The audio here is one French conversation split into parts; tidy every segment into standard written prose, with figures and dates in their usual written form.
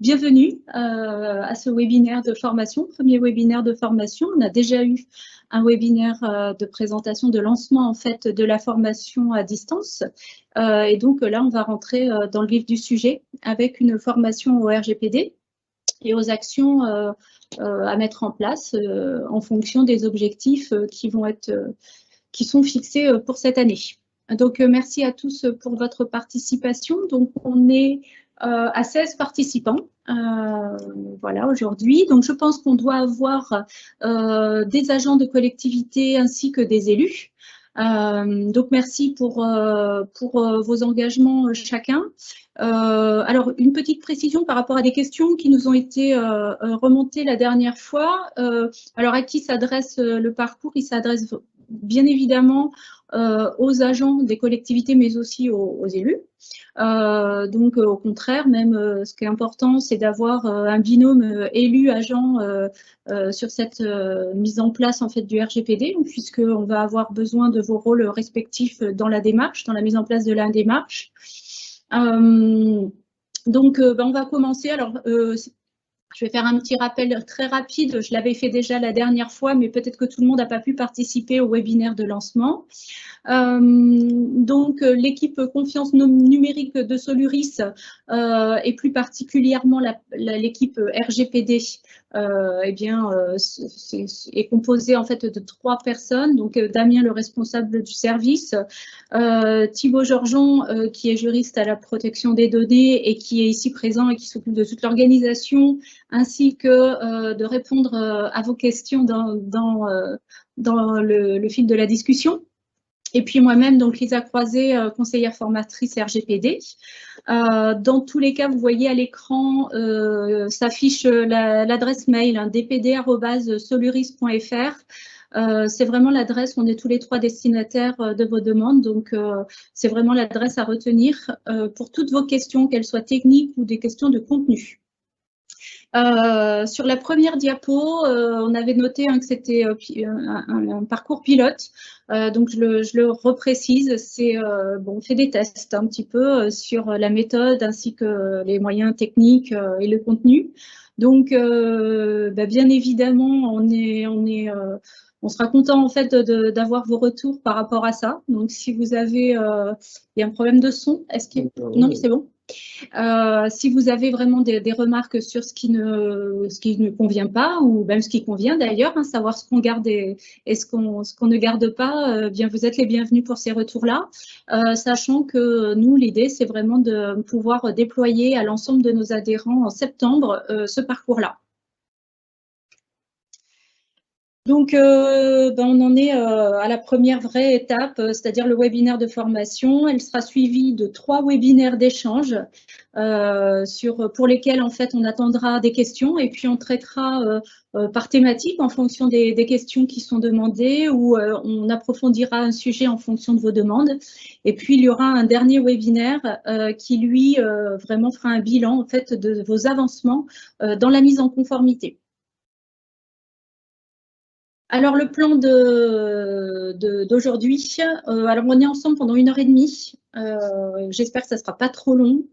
Bienvenue à ce webinaire de formation, premier webinaire de formation. On a déjà eu un webinaire de présentation, de lancement en fait de la formation à distance. Et donc là, on va rentrer dans le vif du sujet avec une formation au RGPD et aux actions à mettre en place en fonction des objectifs qui sont fixés pour cette année. Donc, merci à tous pour votre participation. Donc, on est à 16 participants voilà, aujourd'hui. Donc, je pense qu'on doit avoir des agents de collectivité ainsi que des élus. Donc, merci pour vos engagements chacun. Alors, une petite précision par rapport à des questions qui nous ont été remontées la dernière fois. Alors, à qui s'adresse le parcours? Il s'adresse bien évidemment aux agents des collectivités, mais aussi aux élus. Donc, au contraire, même ce qui est important, c'est d'avoir un binôme élu-agent sur cette mise en place en fait du RGPD, puisqu'on va avoir besoin de vos rôles respectifs dans la démarche, dans la mise en place de la démarche. Donc, on va commencer. Alors, je vais faire un petit rappel très rapide. Je l'avais fait déjà la dernière fois, mais peut-être que tout le monde n'a pas pu participer au webinaire de lancement. Donc, l'équipe confiance numérique de Soluris et plus particulièrement l'équipe RGPD est composée en fait de 3 personnes. Donc, Damien, le responsable du service, Thibaut Georgeon, qui est juriste à la protection des données et qui est ici présent et qui s'occupe de toute l'organisation, ainsi que de répondre à vos questions dans le fil de la discussion. Et puis moi-même, donc Lisa Croiset, conseillère formatrice RGPD. Dans tous les cas, vous voyez à l'écran s'affiche l'adresse mail dpd@soluris.fr. C'est vraiment l'adresse, on est tous les 3 destinataires de vos demandes, donc c'est vraiment l'adresse à retenir pour toutes vos questions, qu'elles soient techniques ou des questions de contenu. Sur la première diapo, on avait noté que c'était un parcours pilote. Donc, je le reprécise, on fait des tests un petit peu sur la méthode ainsi que les moyens techniques et le contenu. Donc, bien évidemment, on sera content en fait d'avoir vos retours par rapport à ça. Donc, si vous avez, il y a un problème de son, non, c'est bon. Si vous avez vraiment des remarques sur ce qui ne convient pas, ou même ce qui convient d'ailleurs, savoir ce qu'on garde et ce qu'on ne garde pas, bien vous êtes les bienvenus pour ces retours-là, sachant que nous, l'idée, c'est vraiment de pouvoir déployer à l'ensemble de nos adhérents en septembre ce parcours-là. Donc, on en est à la première vraie étape, c'est-à-dire le webinaire de formation. Elle sera suivie de 3 webinaires d'échange pour lesquels, en fait, on attendra des questions et puis on traitera par thématique en fonction des questions qui sont demandées ou on approfondira un sujet en fonction de vos demandes. Et puis, il y aura un dernier webinaire qui, lui, vraiment fera un bilan, en fait, de vos avancements dans la mise en conformité. Alors, le plan d'aujourd'hui, alors on est ensemble pendant 1h30. J'espère que ça ne sera pas trop long.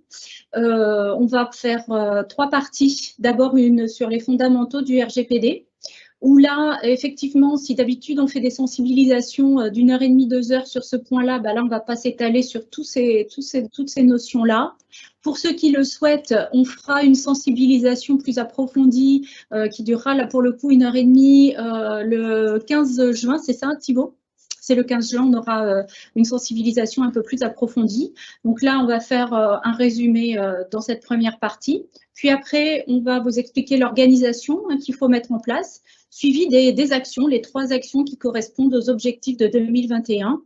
On va faire 3 parties. D'abord, une sur les fondamentaux du RGPD, où là, effectivement, si d'habitude on fait des sensibilisations d'1h30, 2 heures sur ce point-là, là, on ne va pas s'étaler sur toutes ces notions-là. Pour ceux qui le souhaitent, on fera une sensibilisation plus approfondie qui durera là pour le coup 1h30 le 15 juin, c'est ça Thibaut? C'est le 15 juin, on aura une sensibilisation un peu plus approfondie. Donc là, on va faire un résumé dans cette première partie. Puis après, on va vous expliquer l'organisation qu'il faut mettre en place, suivi des actions, les 3 actions qui correspondent aux objectifs de 2021,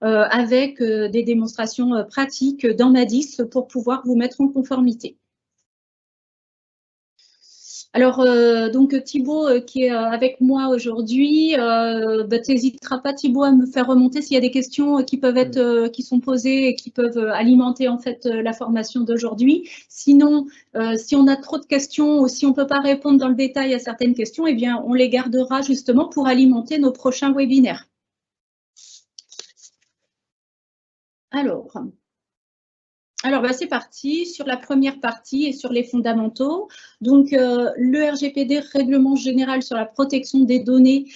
avec des démonstrations pratiques dans Madis pour pouvoir vous mettre en conformité. Alors, donc Thibaut qui est avec moi aujourd'hui, t'hésiteras pas Thibaut à me faire remonter s'il y a des questions qui peuvent être, qui sont posées et qui peuvent alimenter en fait la formation d'aujourd'hui. Sinon, si on a trop de questions ou si on peut pas répondre dans le détail à certaines questions, eh bien, on les gardera justement pour alimenter nos prochains webinaires. Alors, Alors, c'est parti sur la première partie et sur les fondamentaux. Donc, le RGPD, Règlement général sur la protection des données,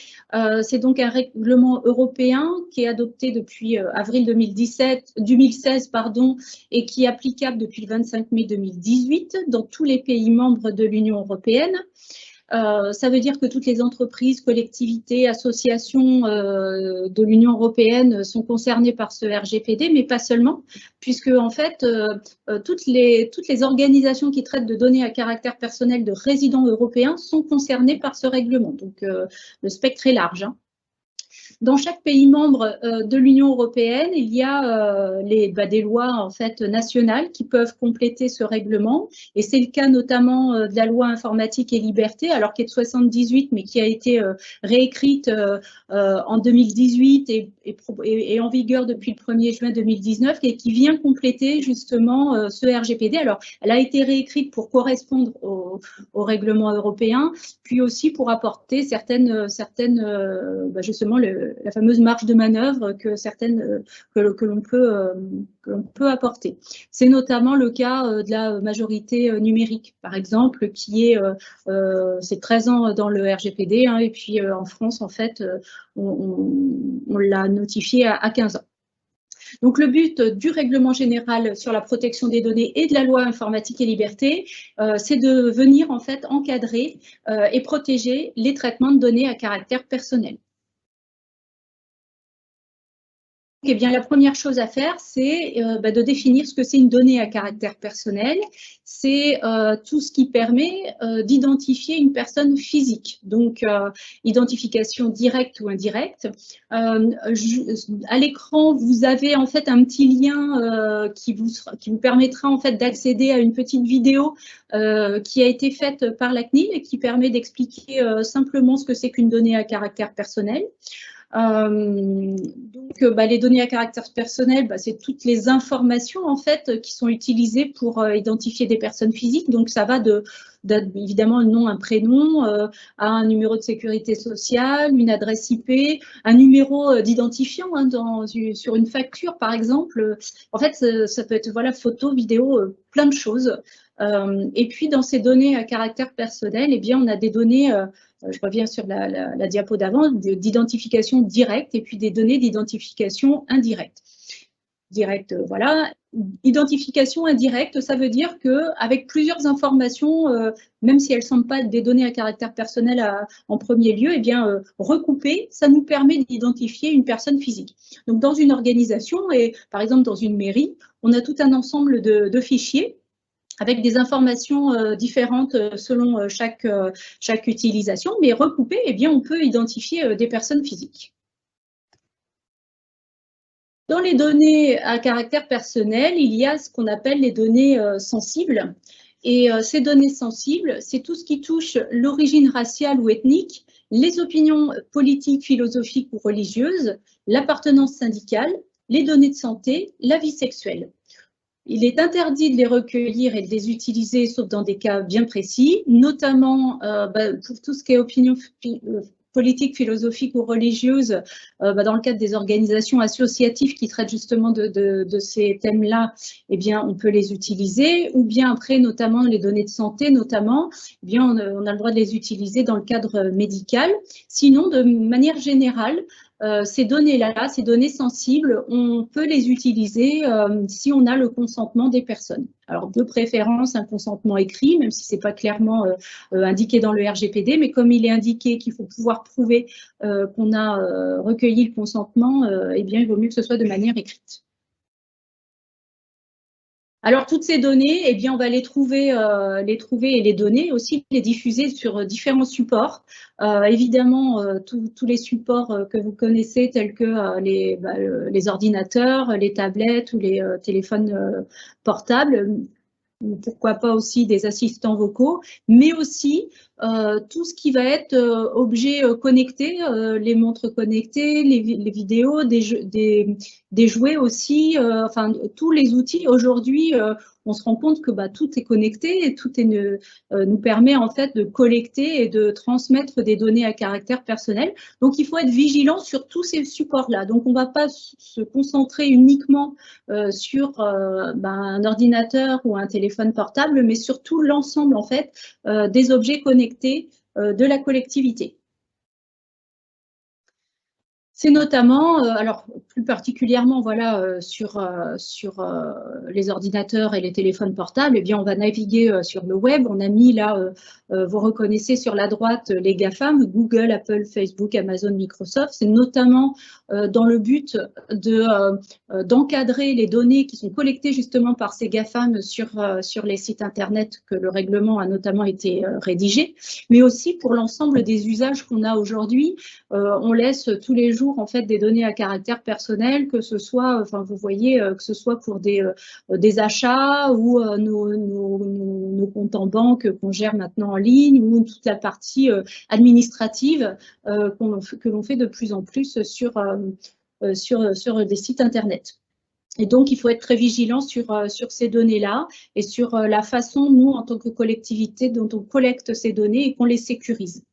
c'est donc un règlement européen qui est adopté depuis avril 2016 et qui est applicable depuis le 25 mai 2018 dans tous les pays membres de l'Union européenne. Ça veut dire que toutes les entreprises, collectivités, associations de l'Union européenne sont concernées par ce RGPD, mais pas seulement, puisque en fait, toutes les organisations qui traitent de données à caractère personnel de résidents européens sont concernées par ce règlement. Donc, le spectre est large. Dans chaque pays membre de l'Union européenne, il y a des lois en fait nationales qui peuvent compléter ce règlement. Et c'est le cas notamment de la loi informatique et liberté, alors qui est de 78, mais qui a été réécrite en 2018 et en vigueur depuis le 1er juin 2019 et qui vient compléter justement ce RGPD. Alors, elle a été réécrite pour correspondre au règlement européen, puis aussi pour apporter justement la fameuse marge de manœuvre que l'on peut apporter. C'est notamment le cas de la majorité numérique, par exemple, qui est c'est 13 ans dans le RGPD, et puis en France, en fait, on l'a notifié à 15 ans. Donc, le but du règlement général sur la protection des données et de la loi informatique et liberté, c'est de venir en fait encadrer et protéger les traitements de données à caractère personnel. Eh bien, la première chose à faire, c'est de définir ce que c'est une donnée à caractère personnel. C'est tout ce qui permet d'identifier une personne physique, donc identification directe ou indirecte. À l'écran, vous avez en fait un petit lien qui vous permettra en fait d'accéder à une petite vidéo qui a été faite par la CNIL et qui permet d'expliquer simplement ce que c'est qu'une donnée à caractère personnel. Donc, les données à caractère personnel, c'est toutes les informations en fait qui sont utilisées pour identifier des personnes physiques. Donc, ça va évidemment un nom, un prénom, à un numéro de sécurité sociale, une adresse IP, un numéro d'identifiant sur une facture, par exemple. En fait, ça peut être photo, vidéo, plein de choses. Et puis, dans ces données à caractère personnel, eh bien, on a des données je reviens sur la diapo d'avant, d'identification directe et puis des données d'identification indirecte. Directe, voilà. Identification indirecte, ça veut dire qu'avec plusieurs informations, même si elles ne sont pas des données à caractère personnel en premier lieu, eh bien, recoupées, ça nous permet d'identifier une personne physique. Donc, dans une organisation, et par exemple dans une mairie, on a tout un ensemble de fichiers avec des informations différentes selon chaque utilisation, mais recoupées, eh bien, on peut identifier des personnes physiques. Dans les données à caractère personnel, il y a ce qu'on appelle les données sensibles. Et ces données sensibles, c'est tout ce qui touche l'origine raciale ou ethnique, les opinions politiques, philosophiques ou religieuses, l'appartenance syndicale, les données de santé, la vie sexuelle. Il est interdit de les recueillir et de les utiliser, sauf dans des cas bien précis, notamment pour tout ce qui est opinion politique, philosophique ou religieuse, dans le cadre des organisations associatives qui traitent justement de ces thèmes-là, eh bien, on peut les utiliser, ou bien après, notamment les données de santé, notamment, eh bien, on a le droit de les utiliser dans le cadre médical. Sinon, de manière générale, ces données-là, ces données sensibles, on peut les utiliser si on a le consentement des personnes. Alors, de préférence, un consentement écrit, même si ce n'est pas clairement indiqué dans le RGPD, mais comme il est indiqué qu'il faut pouvoir prouver qu'on a recueilli le consentement, eh bien, il vaut mieux que ce soit de manière écrite. Alors, toutes ces données, eh bien, on va les trouver et les donner, aussi les diffuser sur différents supports. Évidemment, tous les supports que vous connaissez, tels que les ordinateurs, les tablettes ou les téléphones portables, pourquoi pas aussi des assistants vocaux, mais aussi tout ce qui va être objet connecté, les montres connectées, les vidéos, des jouets aussi, enfin tous les outils. Aujourd'hui, on se rend compte que tout est connecté et tout nous permet en fait de collecter et de transmettre des données à caractère personnel. Donc, il faut être vigilant sur tous ces supports-là. Donc, on ne va pas se concentrer uniquement sur un ordinateur ou un téléphone portable, mais surtout l'ensemble en fait des objets connectés de la collectivité. C'est notamment, alors plus particulièrement voilà, sur les ordinateurs et les téléphones portables, eh bien, on va naviguer sur le web. On a mis là, vous reconnaissez sur la droite les GAFAM, Google, Apple, Facebook, Amazon, Microsoft. C'est notamment dans le but d'encadrer les données qui sont collectées justement par ces GAFAM sur les sites Internet que le règlement a notamment été rédigé, mais aussi pour l'ensemble des usages qu'on a aujourd'hui. On laisse tous les jours en fait des données à caractère personnel, que ce soit, enfin vous voyez, que ce soit pour des achats ou nos comptes en banque qu'on gère maintenant en ligne, ou toute la partie administrative que l'on fait de plus en plus sur des sites Internet. Et donc, il faut être très vigilant sur ces données-là et sur la façon, nous, en tant que collectivité, dont on collecte ces données et qu'on les sécurise.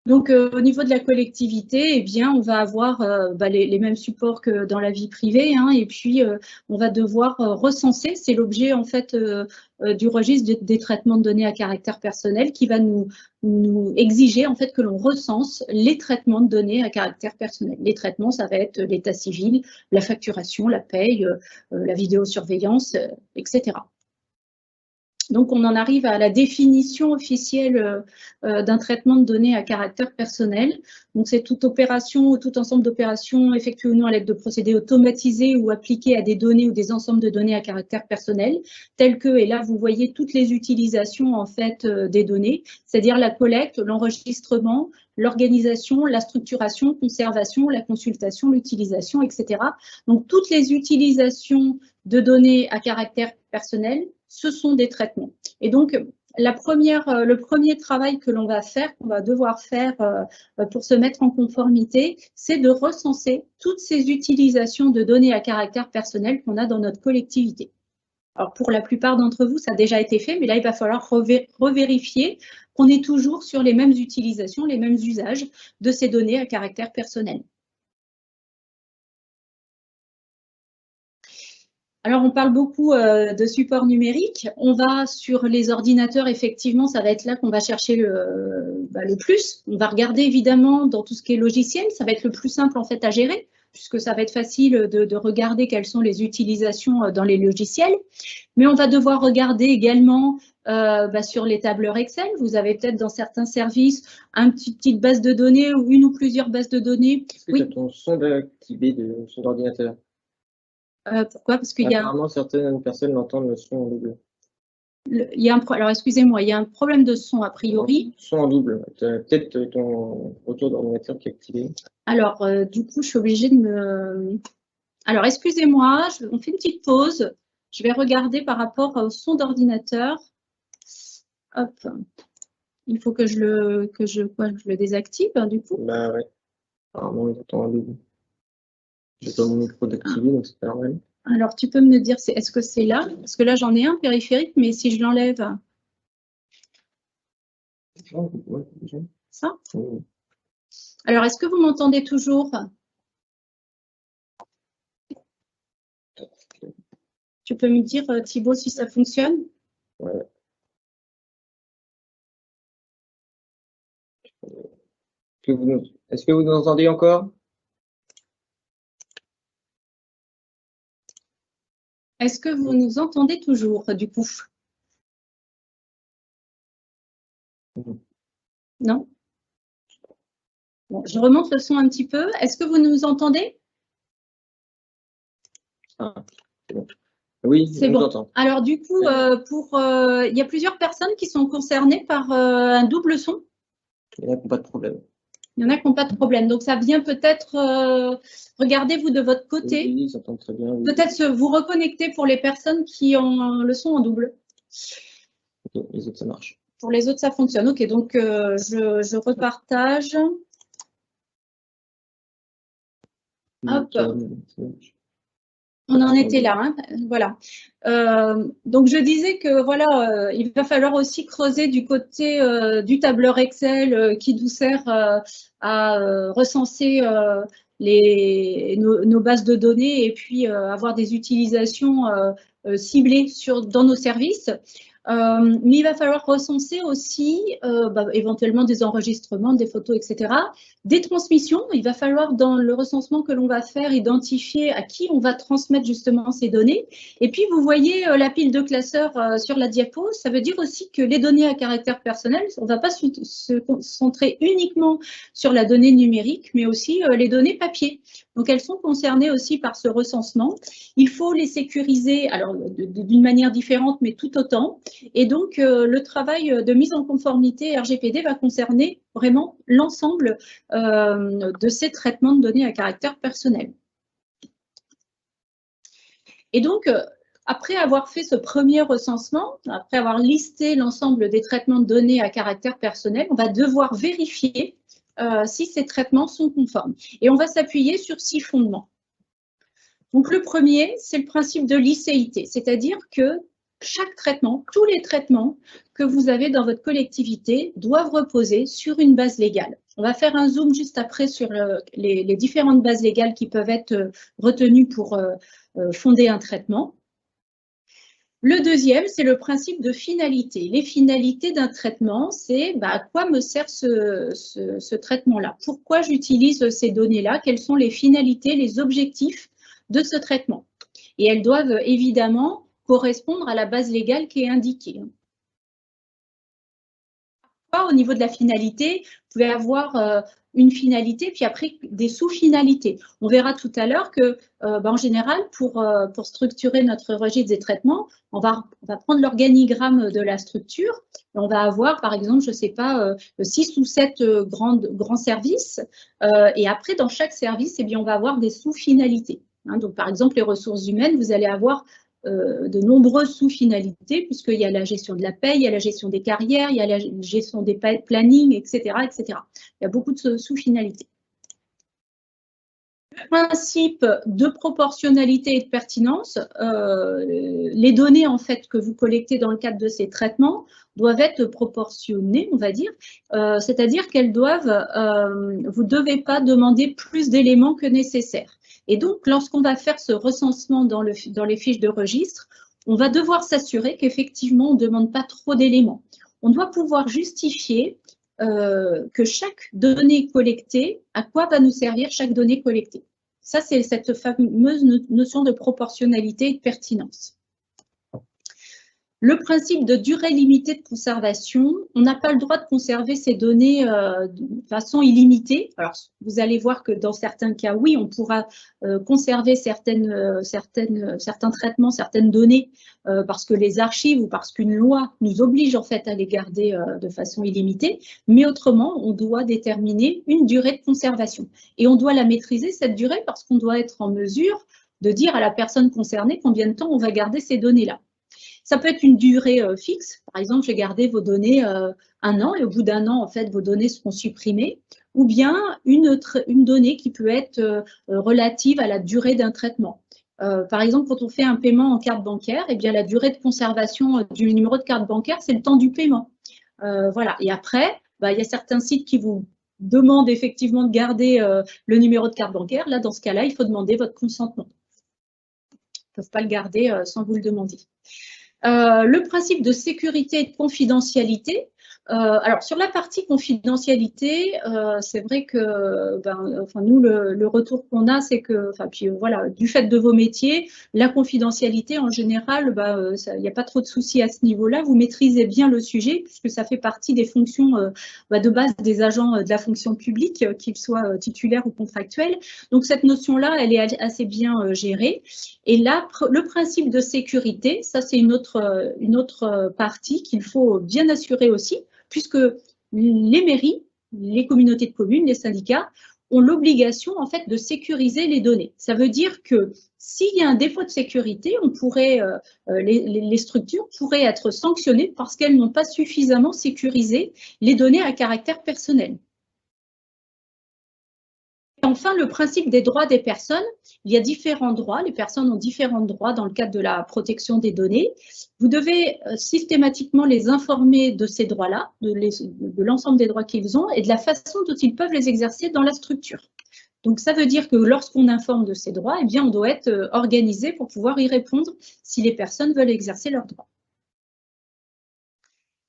Donc, au niveau de la collectivité, eh bien, on va avoir les mêmes supports que dans la vie privée, hein, et puis on va devoir recenser. C'est l'objet en fait du registre des traitements de données à caractère personnel qui va nous exiger en fait que l'on recense les traitements de données à caractère personnel. Les traitements, ça va être l'état civil, la facturation, la paye, la vidéosurveillance, etc. Donc, on en arrive à la définition officielle d'un traitement de données à caractère personnel. Donc, c'est toute opération ou tout ensemble d'opérations effectuées ou non à l'aide de procédés automatisés ou appliqués à des données ou des ensembles de données à caractère personnel, tels que, et là, vous voyez toutes les utilisations en fait des données, c'est-à-dire la collecte, l'enregistrement, l'organisation, la structuration, conservation, la consultation, l'utilisation, etc. Donc, toutes les utilisations de données à caractère personnel, ce sont des traitements. Et donc, le premier travail que l'on va faire, qu'on va devoir faire pour se mettre en conformité, c'est de recenser toutes ces utilisations de données à caractère personnel qu'on a dans notre collectivité. Alors, pour la plupart d'entre vous, ça a déjà été fait, mais là, il va falloir revérifier qu'on est toujours sur les mêmes utilisations, les mêmes usages de ces données à caractère personnel. Alors, on parle beaucoup de support numérique. On va sur les ordinateurs, effectivement, ça va être là qu'on va chercher le plus. On va regarder évidemment dans tout ce qui est logiciel, ça va être le plus simple en fait à gérer, puisque ça va être facile de regarder quelles sont les utilisations dans les logiciels. Mais on va devoir regarder également sur les tableurs Excel. Vous avez peut-être dans certains services une petite base de données ou une ou plusieurs bases de données. Est-ce que tu as ton son activé de son ordinateur? Pourquoi? Parce qu'il y a… Apparemment, certaines personnes l'entendent le son en double. Alors, excusez-moi, il y a un problème de son a priori. Son en double. Peut-être ton retour d'ordinateur qui est activé. Alors, du coup, je suis obligée de me… Alors, excusez-moi, on fait une petite pause. Je vais regarder par rapport au son d'ordinateur. Hop. Il faut que je le désactive, du coup. Bah ouais. Apparemment, il entend en double. J'ai pas mon micro d'activer, donc c'est pas normal. Alors, tu peux me dire, est-ce que c'est là? Parce que là, j'en ai un périphérique, mais si je l'enlève… Ça? Oui. Alors, est-ce que vous m'entendez toujours? Tu peux me dire, Thibaut, si ça fonctionne? Ouais. Est-ce que vous nous entendez encore? Est-ce que vous nous entendez toujours, du coup? Non? Bon, je remonte le son un petit peu. Est-ce que vous nous entendez? Ah, c'est bon. Oui, c'est bon. Entend. Alors, du coup, il y a plusieurs personnes qui sont concernées par un double son. Il y en a qui n'ont pas de problème. Il y en a qui n'ont pas de problème. Donc, ça vient peut-être… regardez, vous, de votre côté. Oui, ils s'entendent très bien. Oui. Peut-être vous reconnecter pour les personnes qui ont le son en double. Ok, les autres, ça marche. Pour les autres, ça fonctionne. Ok, donc je repartage. Hop. On en était là, hein, voilà. Donc je disais que voilà, il va falloir aussi creuser du côté du tableur Excel qui nous sert à recenser nos bases de données et puis avoir des utilisations ciblées dans nos services. Mais il va falloir recenser aussi éventuellement des enregistrements, des photos, etc. Des transmissions, il va falloir dans le recensement que l'on va faire identifier à qui on va transmettre justement ces données. Et puis vous voyez la pile de classeurs sur la diapo, ça veut dire aussi que les données à caractère personnel, on ne va pas se concentrer uniquement sur la donnée numérique, mais aussi les données papier. Donc elles sont concernées aussi par ce recensement. Il faut les sécuriser, alors d'une manière différente, mais tout autant. Et donc le travail de mise en conformité RGPD va concerner vraiment l'ensemble de ces traitements de données à caractère personnel. Et donc, après avoir fait ce premier recensement, après avoir listé l'ensemble des traitements de données à caractère personnel, on va devoir vérifier si ces traitements sont conformes. Et on va s'appuyer sur 6 fondements. Donc, le premier, c'est le principe de licéité, c'est-à-dire que chaque traitement, tous les traitements que vous avez dans votre collectivité doivent reposer sur une base légale. On va faire un zoom juste après sur les différentes bases légales qui peuvent être retenues pour fonder un traitement. Le deuxième, c'est le principe de finalité. Les finalités d'un traitement, c'est à quoi me sert ce traitement-là? Pourquoi j'utilise ces données-là? Quelles sont les finalités, les objectifs de ce traitement? Et elles doivent évidemment correspondre à la base légale qui est indiquée. Au niveau de la finalité, vous pouvez avoir une finalité, puis après des sous-finalités. On verra tout à l'heure que, en général, pour structurer notre registre des traitements, on va prendre l'organigramme de la structure. On va avoir, par exemple, je ne sais pas, 6 ou 7 grands services. Et après, dans chaque service, eh bien, on va avoir des sous-finalités. Hein, donc, par exemple, les ressources humaines, vous allez avoir de nombreuses sous-finalités, puisqu'il y a la gestion de la paie, il y a la gestion des carrières, il y a la gestion des plannings, etc., etc. Il y a beaucoup de sous-finalités. Le principe de proportionnalité et de pertinence, les données en fait que vous collectez dans le cadre de ces traitements doivent être proportionnées, on va dire, c'est-à-dire qu'elles doivent, vous ne devez pas demander plus d'éléments que nécessaire. Et donc, lorsqu'on va faire ce recensement dans les fiches de registre, on va devoir s'assurer qu'effectivement, on ne demande pas trop d'éléments. On doit pouvoir justifier que chaque donnée collectée, à quoi va nous servir chaque donnée collectée. Ça, c'est cette fameuse notion de proportionnalité et de pertinence. Le principe de durée limitée de conservation, on n'a pas le droit de conserver ces données de façon illimitée. Alors, vous allez voir que dans certains cas, oui, on pourra conserver certains traitements, certaines données parce que les archives ou parce qu'une loi nous oblige en fait à les garder de façon illimitée. Mais autrement, on doit déterminer une durée de conservation. Et on doit la maîtriser, cette durée, parce qu'on doit être en mesure de dire à la personne concernée combien de temps on va garder ces données-là. Ça peut être une durée fixe. Par exemple, j'ai gardé vos données 1 an et au bout d'1 an, en fait, vos données seront supprimées. Ou bien une donnée qui peut être relative à la durée d'un traitement. Par exemple, quand on fait un paiement en carte bancaire, eh bien, la durée de conservation du numéro de carte bancaire, c'est le temps du paiement. Voilà. Et après, il y a certains sites qui vous demandent effectivement de garder le numéro de carte bancaire. Là, dans ce cas-là, il faut demander votre consentement. Ils ne peuvent pas le garder sans vous le demander. Le principe de sécurité et de confidentialité. Alors, sur la partie confidentialité, c'est vrai que nous, le retour qu'on a, c'est que, voilà, du fait de vos métiers, la confidentialité, en général, il n'y a pas trop de soucis à ce niveau-là. Vous maîtrisez bien le sujet, puisque ça fait partie des fonctions de base des agents de la fonction publique, qu'ils soient titulaires ou contractuels. Donc, cette notion-là, elle est assez bien gérée. Et là, le principe de sécurité, ça, c'est une autre partie qu'il faut bien assurer aussi, puisque les mairies, les communautés de communes, les syndicats ont l'obligation en fait de sécuriser les données. Ça veut dire que s'il y a un défaut de sécurité, on pourrait, les structures pourraient être sanctionnées parce qu'elles n'ont pas suffisamment sécurisé les données à caractère personnel. enfin, le principe des droits des personnes. Il y a différents droits, les personnes ont différents droits dans le cadre de la protection des données. Vous devez systématiquement les informer de ces droits-là, de l'ensemble des droits qu'ils ont et de la façon dont ils peuvent les exercer dans la structure. Donc, ça veut dire que lorsqu'on informe de ces droits, eh bien, on doit être organisé pour pouvoir y répondre si les personnes veulent exercer leurs droits.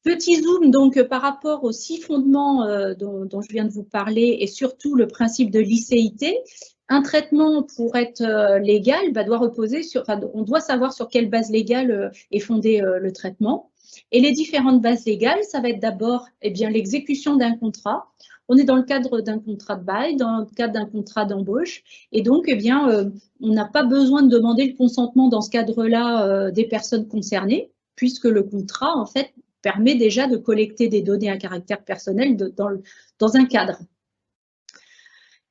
Petit zoom donc par rapport aux 6 fondements dont je viens de vous parler et surtout le principe de licéité. Un traitement pour être légal doit reposer sur, on doit savoir sur quelle base légale est fondé le traitement. Et les différentes bases légales, ça va être d'abord l'exécution d'un contrat. On est dans le cadre d'un contrat de bail, dans le cadre d'un contrat d'embauche. Et donc, on n'a pas besoin de demander le consentement dans ce cadre-là des personnes concernées, puisque le contrat, en fait, permet déjà de collecter des données à caractère personnel dans un cadre.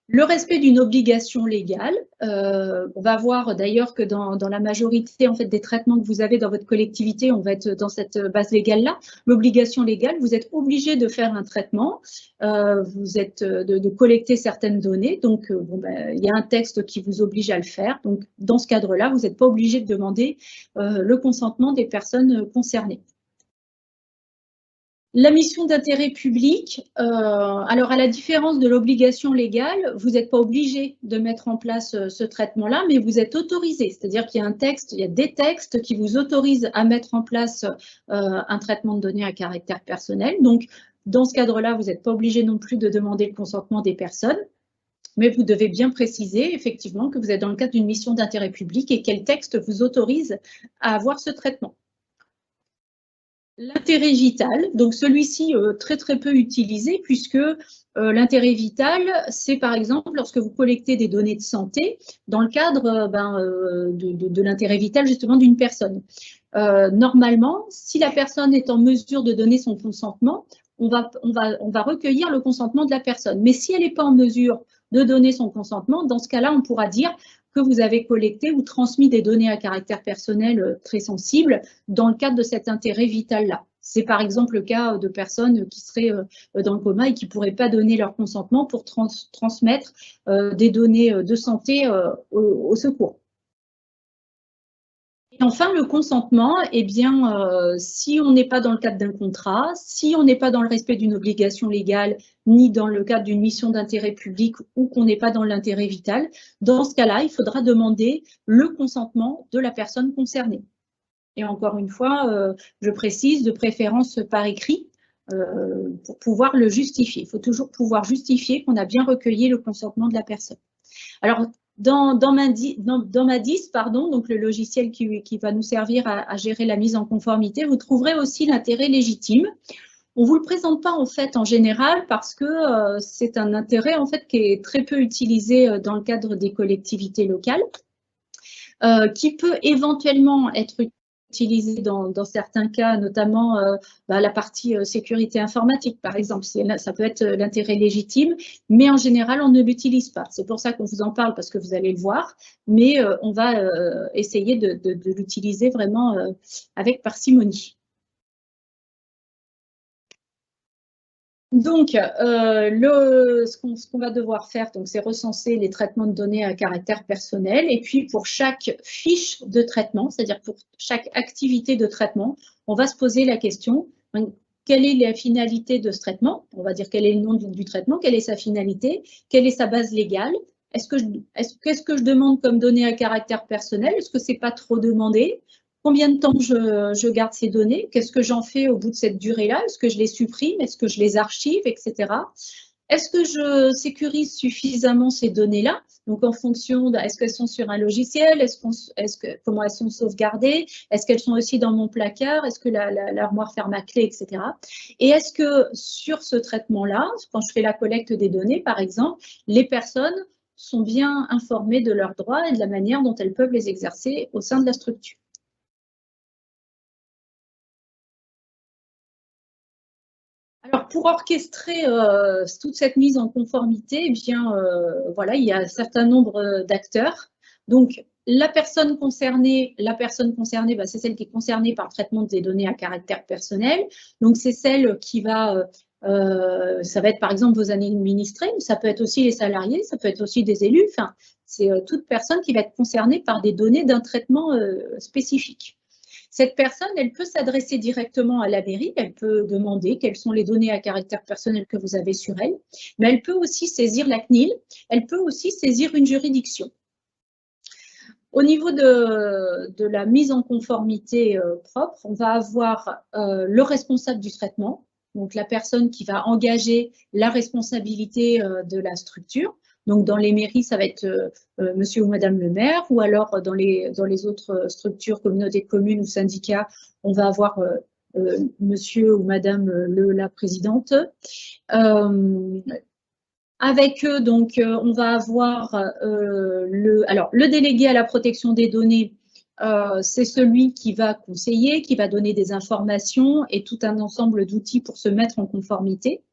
Le respect d'une obligation légale, on va voir d'ailleurs que dans la majorité en fait, des traitements que vous avez dans votre collectivité, on va être dans cette base légale-là. L'obligation légale, vous êtes obligé de faire un traitement, vous êtes de collecter certaines données, donc il y a un texte qui vous oblige à le faire. Donc dans ce cadre-là, vous n'êtes pas obligé de demander le consentement des personnes concernées. La mission d'intérêt public, alors à la différence de l'obligation légale, vous n'êtes pas obligé de mettre en place ce traitement-là, mais vous êtes autorisé. C'est-à-dire qu'il y a il y a des textes qui vous autorisent à mettre en place un traitement de données à caractère personnel. Donc, dans ce cadre-là, vous n'êtes pas obligé non plus de demander le consentement des personnes, mais vous devez bien préciser effectivement que vous êtes dans le cadre d'une mission d'intérêt public et quel texte vous autorise à avoir ce traitement. L'intérêt vital, donc celui-ci très peu utilisé puisque l'intérêt vital, c'est par exemple lorsque vous collectez des données de santé dans le cadre de l'intérêt vital justement d'une personne. Normalement, si la personne est en mesure de donner son consentement, on va recueillir le consentement de la personne. Mais si elle n'est pas en mesure de donner son consentement, dans ce cas-là, on pourra dire que vous avez collecté ou transmis des données à caractère personnel très sensibles dans le cadre de cet intérêt vital-là. C'est par exemple le cas de personnes qui seraient dans le coma et qui ne pourraient pas donner leur consentement pour transmettre des données de santé au secours. Et enfin, le consentement, si on n'est pas dans le cadre d'un contrat, si on n'est pas dans le respect d'une obligation légale, ni dans le cadre d'une mission d'intérêt public ou qu'on n'est pas dans l'intérêt vital, dans ce cas-là, il faudra demander le consentement de la personne concernée. Et encore une fois, je précise, de préférence par écrit, pour pouvoir le justifier. Il faut toujours pouvoir justifier qu'on a bien recueilli le consentement de la personne. Alors, dans Madis, donc le logiciel qui va nous servir à gérer la mise en conformité, vous trouverez aussi l'intérêt légitime. On ne vous le présente pas en fait en général parce que c'est un intérêt en fait qui est très peu utilisé dans le cadre des collectivités locales, qui peut éventuellement être utilisé dans certains cas, notamment la partie sécurité informatique, par exemple. Ça peut être l'intérêt légitime, mais en général, on ne l'utilise pas. C'est pour ça qu'on vous en parle, parce que vous allez le voir, mais on va essayer de l'utiliser vraiment avec parcimonie. Donc, ce qu'on va devoir faire, c'est recenser les traitements de données à caractère personnel. Et puis, pour chaque fiche de traitement, c'est-à-dire pour chaque activité de traitement, on va se poser la question, quelle est la finalité de ce traitement? On va dire quel est le nom du traitement, quelle est sa finalité, quelle est sa base légale? Qu'est-ce que je demande comme données à caractère personnel? Est-ce que ce n'est pas trop demandé? Combien de temps je garde ces données? Qu'est-ce que j'en fais au bout de cette durée-là? Est-ce que je les supprime? Est-ce que je les archive, etc. Est-ce que je sécurise suffisamment ces données-là? Donc, en fonction de, est-ce qu'elles sont sur un logiciel? Comment elles sont sauvegardées? Est-ce qu'elles sont aussi dans mon placard? Est-ce que l'armoire ferme à clé, etc. Et est-ce que sur ce traitement-là, quand je fais la collecte des données, par exemple, les personnes sont bien informées de leurs droits et de la manière dont elles peuvent les exercer au sein de la structure? Alors, pour orchestrer toute cette mise en conformité, voilà, il y a un certain nombre d'acteurs. Donc, la personne concernée, c'est celle qui est concernée par le traitement des données à caractère personnel. Donc, c'est celle qui va Ça va être par exemple vos administrés, mais ça peut être aussi les salariés, ça peut être aussi des élus. Enfin, c'est toute personne qui va être concernée par des données d'un traitement spécifique. Cette personne, elle peut s'adresser directement à la mairie, elle peut demander quelles sont les données à caractère personnel que vous avez sur elle, mais elle peut aussi saisir la CNIL, elle peut aussi saisir une juridiction. Au niveau de la mise en conformité propre, on va avoir le responsable du traitement, donc la personne qui va engager la responsabilité de la structure. Donc dans les mairies, ça va être monsieur ou madame le maire, ou alors dans les autres structures, communautés de communes ou syndicats, on va avoir monsieur ou madame la présidente. Avec eux, donc, on va avoir le délégué à la protection des données, c'est celui qui va conseiller, qui va donner des informations et tout un ensemble d'outils pour se mettre en conformité.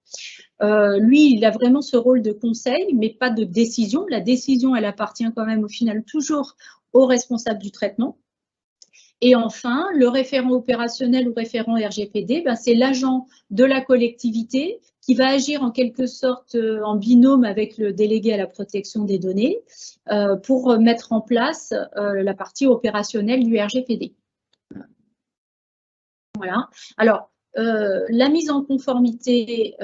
Lui, il a vraiment ce rôle de conseil, mais pas de décision. La décision, elle appartient quand même au final toujours au responsable du traitement. Et enfin, le référent opérationnel ou référent RGPD, ben, c'est l'agent de la collectivité qui va agir en quelque sorte en binôme avec le délégué à la protection des données pour mettre en place la partie opérationnelle du RGPD. Voilà. Alors, la mise en conformité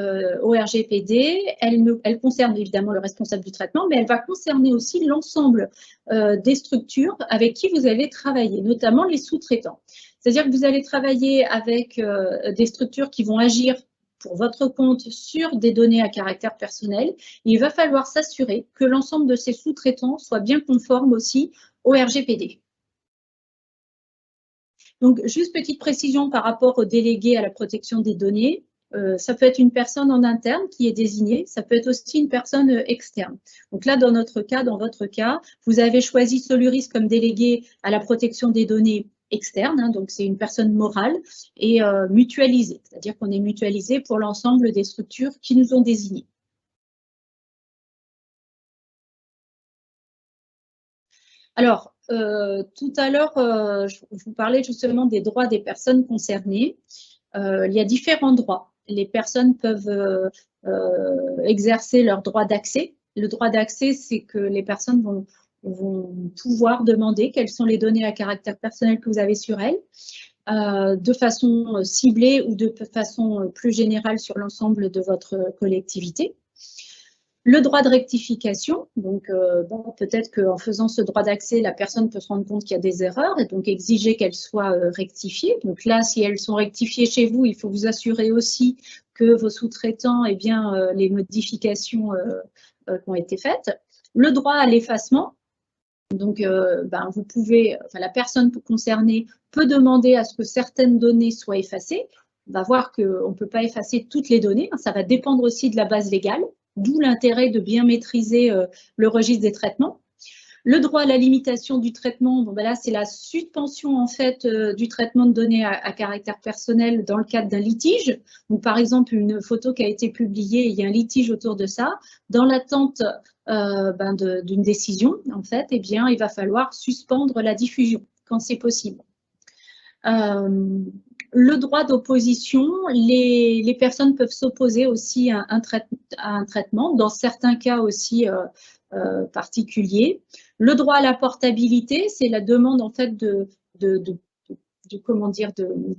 au RGPD, elle concerne évidemment le responsable du traitement, mais elle va concerner aussi l'ensemble des structures avec qui vous allez travailler, notamment les sous-traitants. C'est-à-dire que vous allez travailler avec des structures qui vont agir pour votre compte sur des données à caractère personnel. Il va falloir s'assurer que l'ensemble de ces sous-traitants soient bien conformes aussi au RGPD. Donc, juste petite précision par rapport au délégué à la protection des données. Ça peut être une personne en interne qui est désignée, ça peut être aussi une personne externe. Donc là, dans notre cas, dans votre cas, vous avez choisi Soluris comme délégué à la protection des données externe, hein, donc c'est une personne morale et mutualisée, c'est-à-dire qu'on est mutualisé pour l'ensemble des structures qui nous ont désignés. Alors, tout à l'heure, je vous parlais justement des droits des personnes concernées. Il y a différents droits. Les personnes peuvent exercer leur droit d'accès. Le droit d'accès, c'est que les personnes vont pouvoir demander quelles sont les données à caractère personnel que vous avez sur elles, de façon ciblée ou de façon plus générale sur l'ensemble de votre collectivité. Le droit de rectification, donc bon, peut-être qu'en faisant ce droit d'accès, la personne peut se rendre compte qu'il y a des erreurs et donc exiger qu'elles soient rectifiées. Donc là, si elles sont rectifiées chez vous, il faut vous assurer aussi que vos sous-traitants aient bien les modifications qui ont été faites. Le droit à l'effacement, donc vous pouvez, enfin, la personne concernée peut demander à ce que certaines données soient effacées. On va voir qu'on ne peut pas effacer toutes les données, hein, ça va dépendre aussi de la base légale. D'où l'intérêt de bien maîtriser le registre des traitements. Le droit à la limitation du traitement, bon, ben là, c'est la suspension en fait du traitement de données à caractère personnel dans le cadre d'un litige. Donc, par exemple, une photo qui a été publiée, il y a un litige autour de ça. Dans l'attente d'une décision, en fait, eh bien, il va falloir suspendre la diffusion quand c'est possible. Le droit d'opposition, les personnes peuvent s'opposer aussi à un traitement, dans certains cas aussi particuliers. Le droit à la portabilité, c'est la demande en fait de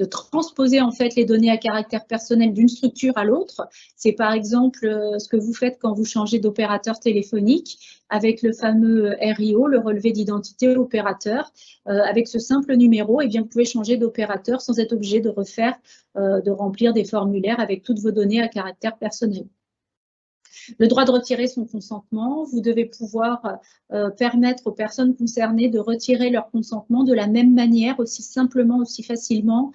transposer en fait les données à caractère personnel d'une structure à l'autre. C'est par exemple ce que vous faites quand vous changez d'opérateur téléphonique avec le fameux RIO, le relevé d'identité opérateur. Avec ce simple numéro, eh bien, vous pouvez changer d'opérateur sans être obligé de refaire, de remplir des formulaires avec toutes vos données à caractère personnel. Le droit de retirer son consentement, vous devez pouvoir permettre aux personnes concernées de retirer leur consentement de la même manière, aussi simplement, aussi facilement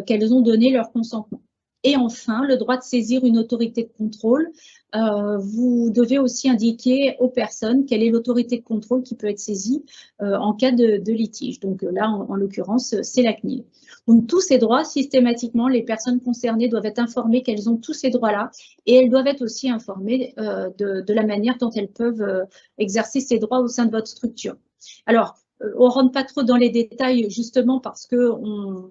qu'elles ont donné leur consentement. Et enfin, le droit de saisir une autorité de contrôle. Vous devez aussi indiquer aux personnes quelle est l'autorité de contrôle qui peut être saisie en cas de litige. Donc là, en l'occurrence, c'est la CNIL. Donc tous ces droits, systématiquement, les personnes concernées doivent être informées qu'elles ont tous ces droits-là et elles doivent être aussi informées de la manière dont elles peuvent exercer ces droits au sein de votre structure. Alors, on ne rentre pas trop dans les détails justement parce qu'on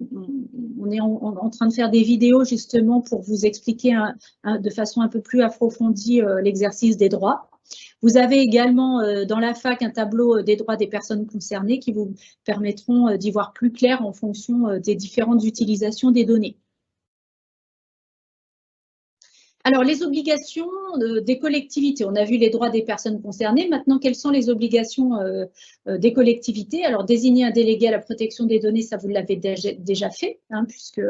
est en train de faire des vidéos justement pour vous expliquer de façon un peu plus approfondie l'exercice des droits. Vous avez également dans la fac un tableau des droits des personnes concernées qui vous permettront d'y voir plus clair en fonction des différentes utilisations des données. Alors, les obligations des collectivités. On a vu les droits des personnes concernées. Maintenant, quelles sont les obligations des collectivités? Alors, désigner un délégué à la protection des données, ça, vous l'avez déjà fait, hein, puisque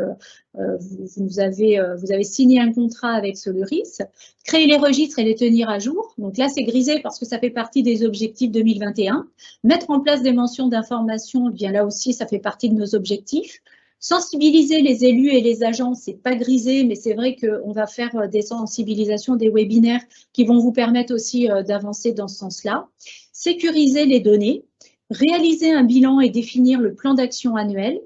vous avez signé un contrat avec Soluris. Créer les registres et les tenir à jour. Donc là, c'est grisé parce que ça fait partie des objectifs 2021. Mettre en place des mentions d'information, bien là aussi, ça fait partie de nos objectifs. Sensibiliser les élus et les agents, c'est pas grisé, mais c'est vrai qu'on va faire des sensibilisations, des webinaires qui vont vous permettre aussi d'avancer dans ce sens-là. Sécuriser les données, réaliser un bilan et définir le plan d'action annuel,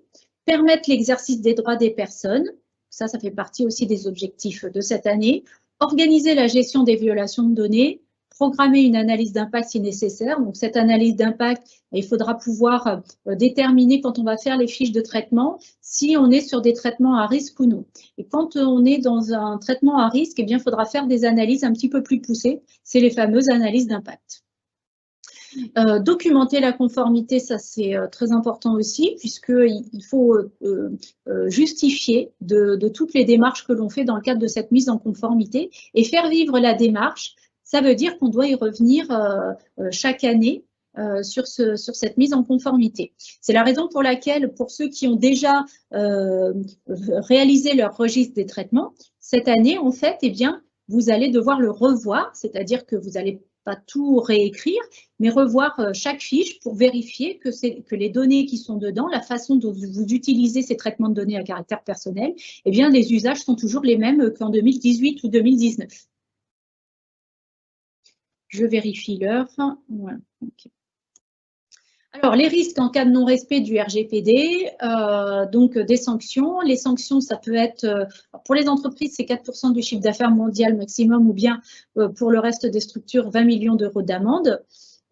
permettre l'exercice des droits des personnes, ça fait partie aussi des objectifs de cette année, organiser la gestion des violations de données, programmer une analyse d'impact si nécessaire. Donc, cette analyse d'impact, il faudra pouvoir déterminer quand on va faire les fiches de traitement si on est sur des traitements à risque ou non. Et quand on est dans un traitement à risque, eh bien, il faudra faire des analyses un petit peu plus poussées. C'est les fameuses analyses d'impact. Documenter la conformité, ça c'est très important aussi, puisqu'il faut justifier de toutes les démarches que l'on fait dans le cadre de cette mise en conformité et faire vivre la démarche. Ça veut dire qu'on doit y revenir chaque année sur cette mise en conformité. C'est la raison pour laquelle, pour ceux qui ont déjà réalisé leur registre des traitements, cette année, en fait, eh bien, vous allez devoir le revoir, c'est-à-dire que vous n'allez pas tout réécrire, mais revoir chaque fiche pour vérifier que les données qui sont dedans, la façon dont vous utilisez ces traitements de données à caractère personnel, eh bien, les usages sont toujours les mêmes qu'en 2018 ou 2019. Je vérifie l'heure. Voilà. Okay. Alors, les risques en cas de non-respect du RGPD, donc des sanctions. Les sanctions, ça peut être, pour les entreprises, c'est 4% du chiffre d'affaires mondial maximum, ou bien pour le reste des structures, 20 millions d'euros d'amende.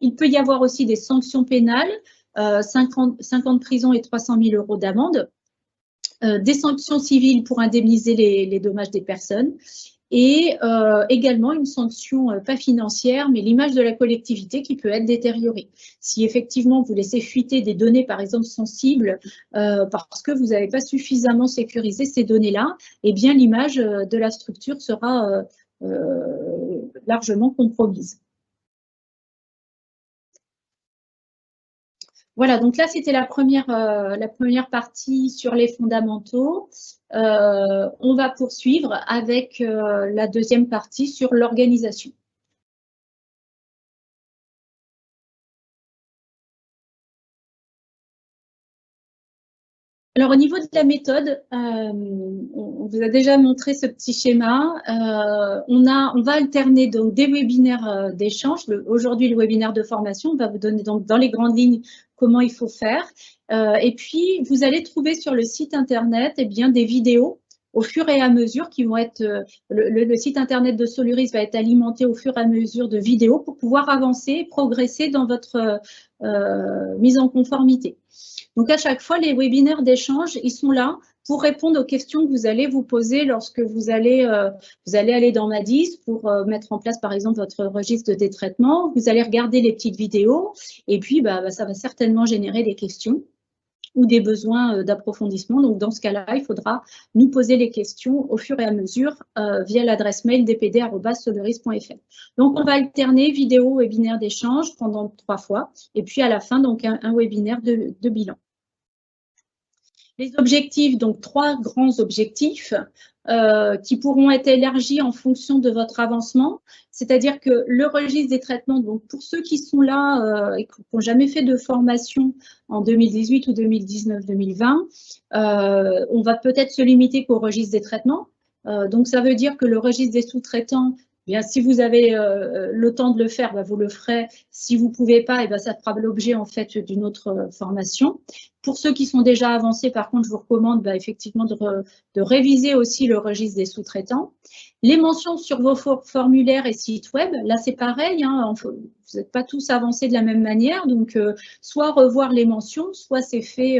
Il peut y avoir aussi des sanctions pénales, 50 prisons et 300 000 euros d'amende. Des sanctions civiles pour indemniser les dommages des personnes. Et également une sanction pas financière, mais l'image de la collectivité qui peut être détériorée. Si effectivement vous laissez fuiter des données, par exemple sensibles, parce que vous n'avez pas suffisamment sécurisé ces données-là, eh bien l'image de la structure sera largement compromise. Voilà, donc là, c'était la première partie sur les fondamentaux. On va poursuivre avec la deuxième partie sur l'organisation. Alors, au niveau de la méthode, on vous a déjà montré ce petit schéma. On va alterner donc des webinaires d'échange. Aujourd'hui, le webinaire de formation, on va vous donner donc dans les grandes lignes comment il faut faire. Et puis, vous allez trouver sur le site internet des vidéos au fur et à mesure qui vont être… le site internet de Soluris va être alimenté au fur et à mesure de vidéos pour pouvoir avancer, progresser dans votre mise en conformité. Donc, à chaque fois, les webinaires d'échange, ils sont là pour répondre aux questions que vous allez vous poser lorsque vous allez aller dans Madis pour mettre en place, par exemple, votre registre des traitements. Vous allez regarder les petites vidéos et puis, ça va certainement générer des questions ou des besoins d'approfondissement. Donc, dans ce cas-là, il faudra nous poser les questions au fur et à mesure via l'adresse mail dpd@soluris.fr. Donc, on va alterner vidéo, webinaire d'échange pendant 3 fois et puis à la fin, donc, un webinaire de bilan. Les objectifs, donc 3 grands objectifs qui pourront être élargis en fonction de votre avancement. C'est-à-dire que le registre des traitements, donc pour ceux qui sont là et qui n'ont jamais fait de formation en 2018 ou 2019-2020, on va peut-être se limiter qu'au registre des traitements. Donc, ça veut dire que le registre des sous-traitants, bien, si vous avez le temps de le faire, vous le ferez. Si vous ne pouvez pas, ça fera l'objet en fait d'une autre formation. Pour ceux qui sont déjà avancés, par contre, je vous recommande effectivement de réviser aussi le registre des sous-traitants. Les mentions sur vos formulaires et sites web, là c'est pareil, hein, vous n'êtes pas tous avancés de la même manière, donc soit revoir les mentions, soit c'est fait,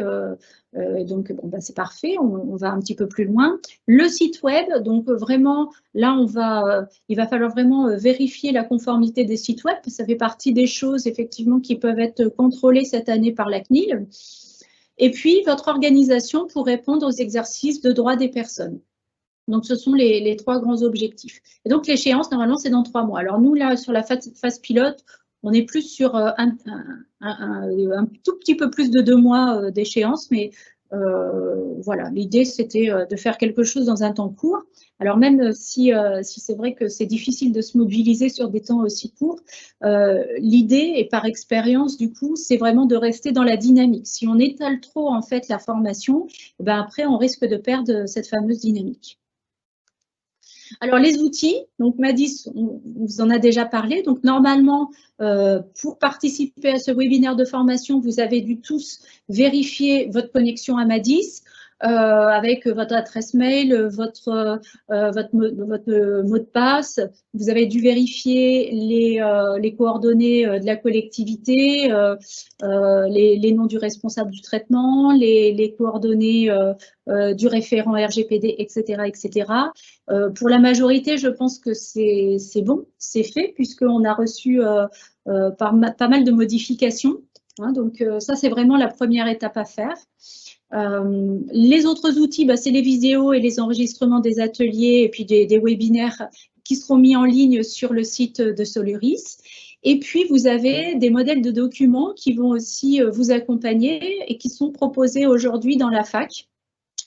donc bon, bah, c'est parfait, on va un petit peu plus loin. Le site web, donc vraiment, là il va falloir vraiment vérifier la conformité des sites web, ça fait partie des choses effectivement qui peuvent être contrôlées cette année par la CNIL. Et puis votre organisation pour répondre aux exercices de droit des personnes. Donc, ce sont les 3 grands objectifs. Et donc, l'échéance, normalement, c'est dans 3 mois. Alors, nous, là, sur la phase pilote, on est plus sur un tout petit peu plus de 2 mois d'échéance, mais voilà, l'idée, c'était de faire quelque chose dans un temps court. Alors, même si c'est vrai que c'est difficile de se mobiliser sur des temps aussi courts, l'idée, et par expérience, du coup, c'est vraiment de rester dans la dynamique. Si on étale trop, en fait, la formation, ben après, on risque de perdre cette fameuse dynamique. Alors, les outils, donc Madis, on vous en a déjà parlé. Donc, normalement, pour participer à ce webinaire de formation, vous avez dû tous vérifier votre connexion à Madis avec votre adresse mail, votre mot de passe. Vous avez dû vérifier les coordonnées de la collectivité, les noms du responsable du traitement, les coordonnées du référent RGPD, etc., etc. Pour la majorité, je pense que c'est bon, c'est fait, puisqu'on a reçu pas mal de modifications. Hein, donc, ça, c'est vraiment la première étape à faire. Les autres outils, bah, c'est les vidéos et les enregistrements des ateliers et puis des webinaires qui seront mis en ligne sur le site de Soluris. Et puis, vous avez des modèles de documents qui vont aussi vous accompagner et qui sont proposés aujourd'hui dans la fac,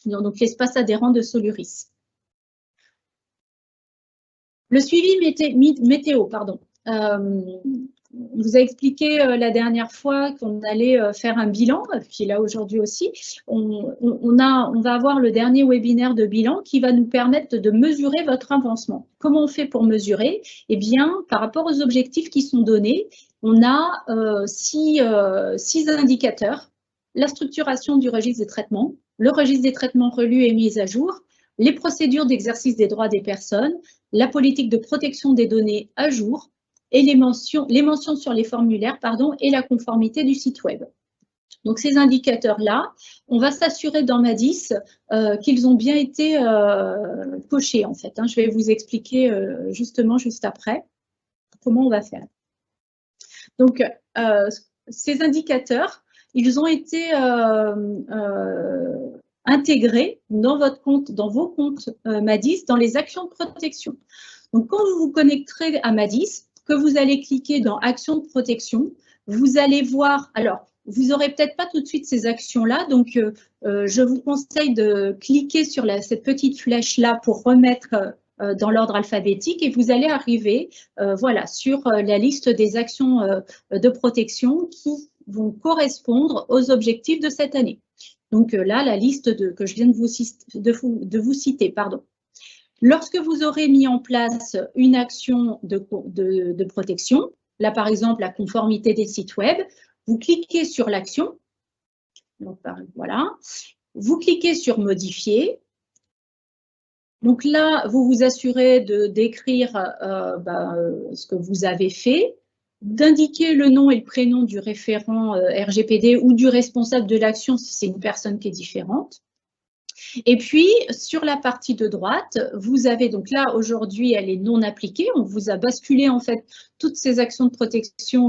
donc l'espace adhérent de Soluris. Le suivi météo, pardon. On vous a expliqué la dernière fois qu'on allait faire un bilan, puis là aujourd'hui aussi, on va avoir le dernier webinaire de bilan qui va nous permettre de mesurer votre avancement. Comment on fait pour mesurer? Eh bien, par rapport aux objectifs qui sont donnés, on a 6 indicateurs. La structuration du registre des traitements, le registre des traitements relus et mis à jour, les procédures d'exercice des droits des personnes, la politique de protection des données à jour, et les mentions sur les formulaires, et la conformité du site web. Donc, ces indicateurs-là, on va s'assurer dans Madis qu'ils ont bien été cochés, en fait. Hein. Je vais vous expliquer justement juste après comment on va faire. Donc, ces indicateurs, ils ont été intégrés dans vos comptes Madis, dans les actions de protection. Donc, quand vous vous connecterez à Madis, que vous allez cliquer dans Actions de protection, vous allez voir, alors, vous n'aurez peut-être pas tout de suite ces actions-là, donc je vous conseille de cliquer sur cette petite flèche-là pour remettre dans l'ordre alphabétique et vous allez arriver voilà, sur la liste des actions de protection qui vont correspondre aux objectifs de cette année. Donc là, la liste que je viens de vous citer, pardon. Lorsque vous aurez mis en place une action de protection, là par exemple la conformité des sites web, vous cliquez sur l'action, voilà, vous cliquez sur modifier. Donc là, vous vous assurez d'écrire ce que vous avez fait, d'indiquer le nom et le prénom du référent RGPD ou du responsable de l'action si c'est une personne qui est différente. Et puis, sur la partie de droite, vous avez, donc là, aujourd'hui, elle est non appliquée. On vous a basculé, en fait, toutes ces actions de protection,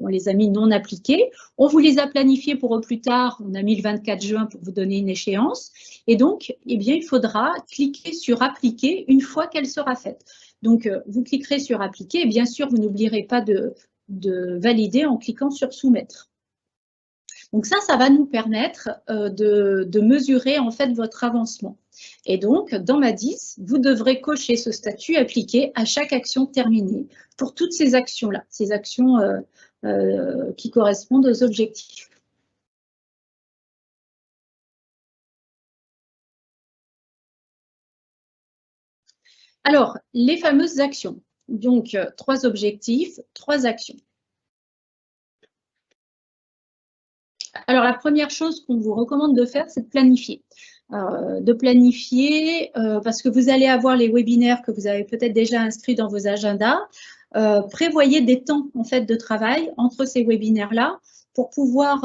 on les a mis non appliquées. On vous les a planifiées pour au plus tard. On a mis le 24 juin pour vous donner une échéance. Et donc, eh bien, il faudra cliquer sur appliquer une fois qu'elle sera faite. Donc, vous cliquerez sur appliquer. Et bien sûr, vous n'oublierez pas de valider en cliquant sur soumettre. Donc ça va nous permettre de mesurer en fait votre avancement. Et donc, dans Madis, vous devrez cocher ce statut appliqué à chaque action terminée pour toutes ces actions-là, ces actions qui correspondent aux objectifs. Alors, les fameuses actions. Donc, 3 objectifs, 3 actions. Alors, la première chose qu'on vous recommande de faire, c'est de planifier. de planifier, parce que vous allez avoir les webinaires que vous avez peut-être déjà inscrits dans vos agendas. Prévoyez des temps en fait de travail entre ces webinaires-là pour pouvoir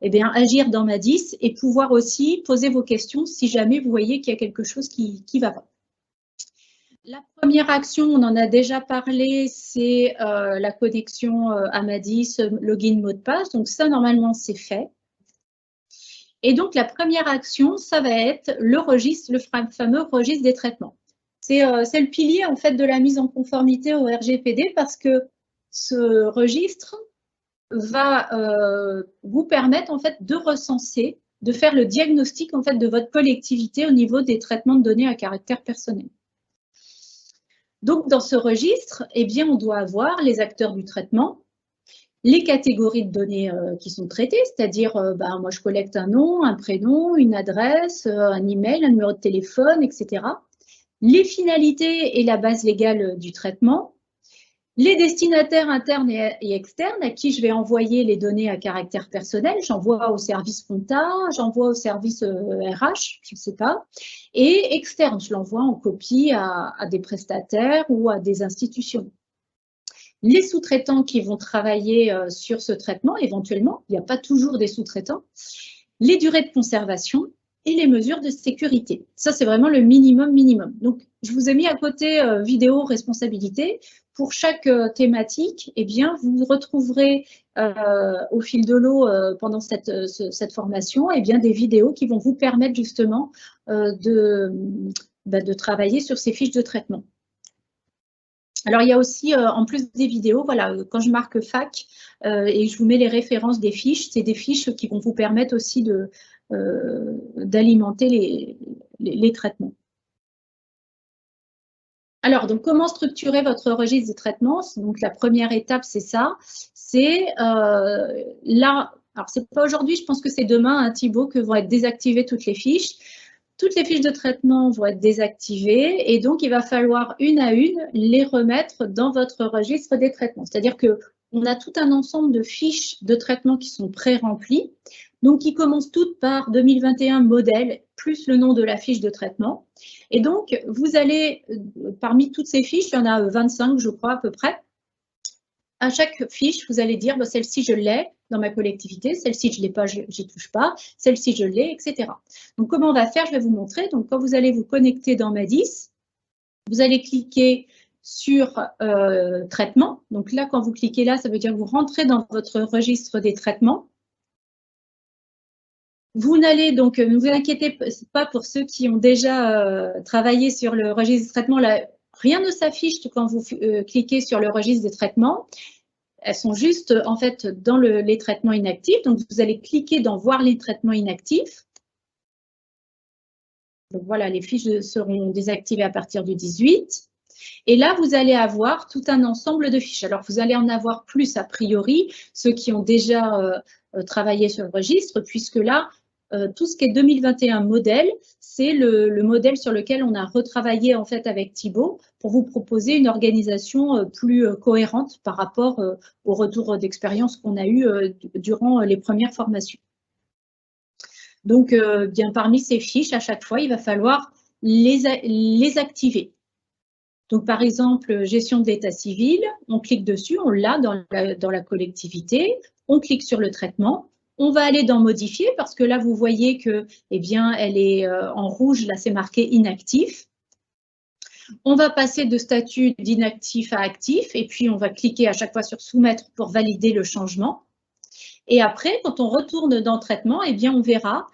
agir dans Madis et pouvoir aussi poser vos questions si jamais vous voyez qu'il y a quelque chose qui ne va pas. La première action, on en a déjà parlé, c'est la connexion à Madis, login, mot de passe. Donc ça, normalement, c'est fait. Et donc, la première action, ça va être le registre, le fameux registre des traitements. C'est le pilier, en fait, de la mise en conformité au RGPD parce que ce registre va vous permettre, en fait, de recenser, de faire le diagnostic, en fait, de votre collectivité au niveau des traitements de données à caractère personnel. Donc, dans ce registre, eh bien, on doit avoir les acteurs du traitement, les catégories de données qui sont traitées, c'est-à-dire, moi, je collecte un nom, un prénom, une adresse, un email, un numéro de téléphone, etc. Les finalités et la base légale du traitement, les destinataires internes et externes à qui je vais envoyer les données à caractère personnel, j'envoie au service compta, j'envoie au service RH, je ne sais pas, et externe, je l'envoie en copie à des prestataires ou à des institutions. Les sous-traitants qui vont travailler sur ce traitement, éventuellement, il n'y a pas toujours des sous-traitants, les durées de conservation et les mesures de sécurité. Ça, c'est vraiment le minimum. Donc, je vous ai mis à côté vidéo responsabilité. Pour chaque thématique, eh bien, vous retrouverez au fil de l'eau pendant cette formation eh bien, des vidéos qui vont vous permettre justement de travailler sur ces fiches de traitement. Alors, il y a aussi, en plus des vidéos, voilà, quand je marque FAQ et je vous mets les références des fiches, c'est des fiches qui vont vous permettre aussi d'alimenter les traitements. Alors, donc, comment structurer votre registre de traitement? Donc, la première étape, c'est ça. C'est là, alors, c'est pas aujourd'hui, je pense que c'est demain, hein, Thibaut, que vont être désactivées toutes les fiches. Toutes les fiches de traitement vont être désactivées et donc il va falloir une à une les remettre dans votre registre des traitements. C'est-à-dire qu'on a tout un ensemble de fiches de traitement qui sont pré-remplies, donc qui commencent toutes par 2021 modèle plus le nom de la fiche de traitement. Et donc, vous allez, parmi toutes ces fiches, il y en a 25, je crois, à peu près. À chaque fiche, vous allez dire, celle-ci, je l'ai dans ma collectivité, celle-ci, je ne l'ai pas, je n'y touche pas, celle-ci, je l'ai, etc. Donc, comment on va faire? Je vais vous montrer. Donc, quand vous allez vous connecter dans Madis, vous allez cliquer sur traitement. Donc là, quand vous cliquez là, ça veut dire que vous rentrez dans votre registre des traitements. Vous n'allez donc, ne vous inquiétez pas pour ceux qui ont déjà travaillé sur le registre de traitement. Là, rien ne s'affiche quand vous cliquez sur le registre des traitements. Elles sont juste en fait dans les traitements inactifs. Donc, vous allez cliquer dans voir les traitements inactifs. Donc, voilà, les fiches seront désactivées à partir du 18. Et là, vous allez avoir tout un ensemble de fiches. Alors, vous allez en avoir plus a priori, ceux qui ont déjà travaillé sur le registre, puisque là, tout ce qui est 2021 modèle, c'est le modèle sur lequel on a retravaillé en fait avec Thibaut pour vous proposer une organisation plus cohérente par rapport au retour d'expérience qu'on a eu durant les premières formations. Donc, bien parmi ces fiches, à chaque fois, il va falloir les activer. Donc, par exemple, gestion de l'état civil, on clique dessus, on l'a dans la collectivité, on clique sur le traitement. On va aller dans modifier parce que là, vous voyez que, eh bien, elle est en rouge, là, c'est marqué inactif. On va passer de statut d'inactif à actif et puis on va cliquer à chaque fois sur soumettre pour valider le changement. Et après, quand on retourne dans traitement, eh bien, on verra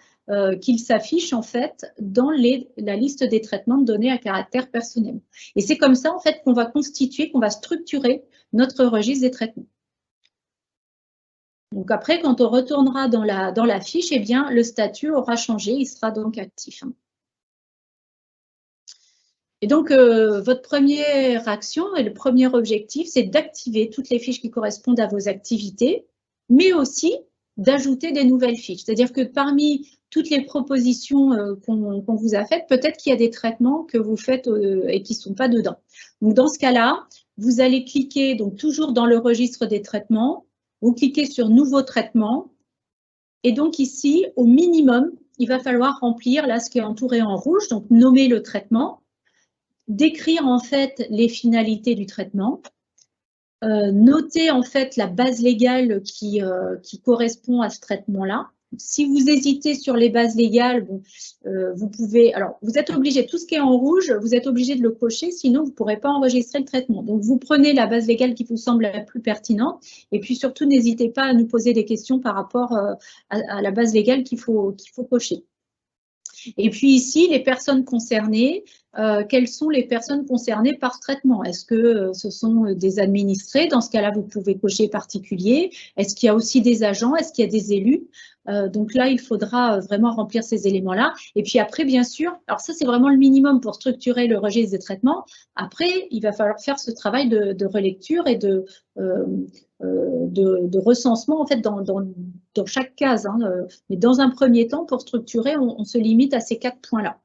qu'il s'affiche en fait dans la liste des traitements de données à caractère personnel. Et c'est comme ça en fait qu'on va constituer, qu'on va structurer notre registre des traitements. Donc après, quand on retournera dans la fiche, eh bien, le statut aura changé, il sera donc actif. Et donc, votre première action et le premier objectif, c'est d'activer toutes les fiches qui correspondent à vos activités, mais aussi d'ajouter des nouvelles fiches. C'est-à-dire que parmi toutes les propositions qu'on vous a faites, peut-être qu'il y a des traitements que vous faites et qui ne sont pas dedans. Donc, dans ce cas-là, vous allez cliquer donc toujours dans le registre des traitements, vous cliquez sur « Nouveau traitement » et donc ici, au minimum, il va falloir remplir là ce qui est entouré en rouge, donc nommer le traitement, décrire en fait les finalités du traitement, noter en fait la base légale qui correspond à ce traitement-là. Si vous hésitez sur les bases légales, bon, vous pouvez, alors vous êtes obligé, tout ce qui est en rouge, vous êtes obligé de le cocher, sinon vous ne pourrez pas enregistrer le traitement. Donc vous prenez la base légale qui vous semble la plus pertinente, et puis surtout n'hésitez pas à nous poser des questions par rapport à la base légale qu'il faut cocher. Et puis ici, les personnes concernées, quelles sont les personnes concernées par ce traitement? Est-ce que ce sont des administrés? Dans ce cas-là, vous pouvez cocher particulier. Est-ce qu'il y a aussi des agents? Est-ce qu'il y a des élus? Donc là, il faudra vraiment remplir ces éléments-là. Et puis après, bien sûr, alors ça, c'est vraiment le minimum pour structurer le registre des traitements. Après, il va falloir faire ce travail de relecture et de recensement en fait dans chaque case. Hein, mais dans un premier temps, pour structurer, on se limite à ces 4 points-là.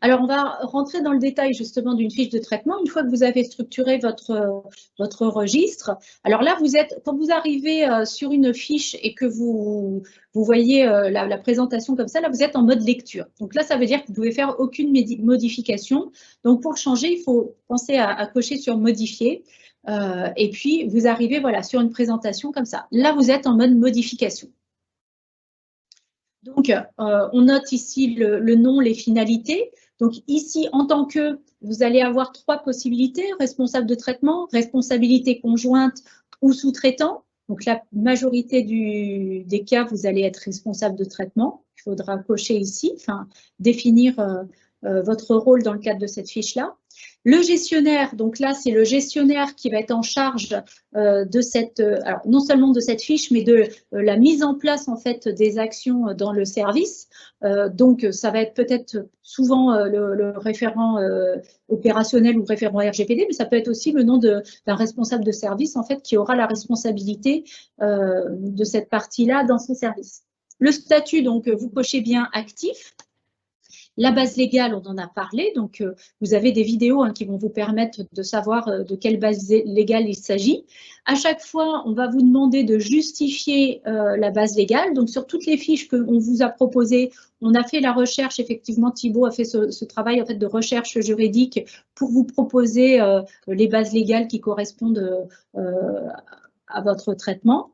Alors, on va rentrer dans le détail justement d'une fiche de traitement. Une fois que vous avez structuré votre registre, alors là, quand vous arrivez sur une fiche et que vous voyez la présentation comme ça, là, vous êtes en mode lecture. Donc là, ça veut dire que vous ne pouvez faire aucune modification. Donc, pour le changer, il faut penser à cocher sur « Modifier ». Et puis, vous arrivez voilà, sur une présentation comme ça. Là, vous êtes en mode modification. Donc, on note ici le nom, les finalités. Donc, ici, en tant que, vous allez avoir 3 possibilités, responsable de traitement, responsabilité conjointe ou sous-traitant. Donc, la majorité des cas, vous allez être responsable de traitement. Il faudra cocher ici, enfin, définir votre rôle dans le cadre de cette fiche-là. Le gestionnaire, donc là, c'est le gestionnaire qui va être en charge de cette, alors non seulement de cette fiche, mais de la mise en place en fait des actions dans le service. Donc, ça va être peut-être souvent le référent opérationnel ou référent RGPD, mais ça peut être aussi le nom d'un responsable de service en fait qui aura la responsabilité de cette partie-là dans son service. Le statut, donc, vous cochez bien actif. La base légale, on en a parlé, donc vous avez des vidéos qui vont vous permettre de savoir de quelle base légale il s'agit. À chaque fois, on va vous demander de justifier la base légale. Donc, sur toutes les fiches qu'on vous a proposées, on a fait la recherche, effectivement, Thibaut a fait ce travail en fait, de recherche juridique pour vous proposer les bases légales qui correspondent à votre traitement.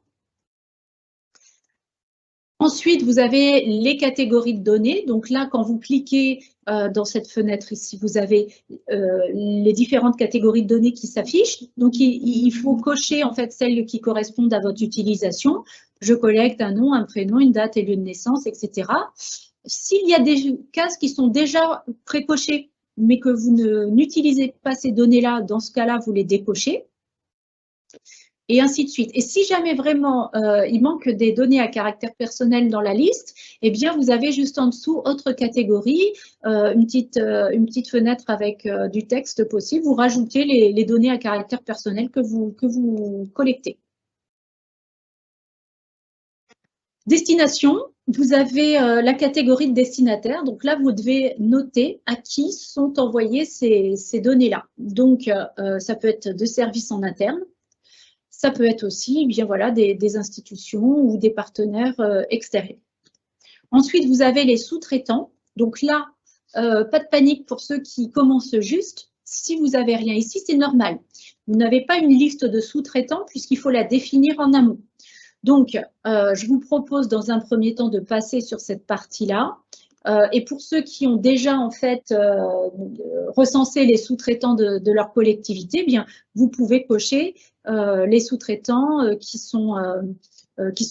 Ensuite, vous avez les catégories de données. Donc là, quand vous cliquez dans cette fenêtre ici, vous avez les différentes catégories de données qui s'affichent. Donc, il faut cocher en fait celles qui correspondent à votre utilisation. Je collecte un nom, un prénom, une date et lieu de naissance, etc. S'il y a des cases qui sont déjà précochées, mais que vous n'utilisez pas ces données-là, dans ce cas-là, vous les décochez. Et ainsi de suite. Et si jamais vraiment il manque des données à caractère personnel dans la liste, eh bien vous avez juste en dessous autre catégorie, une petite fenêtre avec du texte possible. Vous rajoutez les données à caractère personnel que vous collectez. Destination, vous avez la catégorie de destinataire. Donc là, vous devez noter à qui sont envoyées ces données-là. Donc, ça peut être de services en interne. Ça peut être aussi bien, voilà, des institutions ou des partenaires extérieurs. Ensuite, vous avez les sous-traitants. Donc là, pas de panique pour ceux qui commencent juste. Si vous n'avez rien ici, c'est normal. Vous n'avez pas une liste de sous-traitants puisqu'il faut la définir en amont. Donc, je vous propose dans un premier temps de passer sur cette partie-là. Et pour ceux qui ont déjà en fait recensé les sous-traitants de leur collectivité, eh bien, vous pouvez cocher les sous-traitants qui sont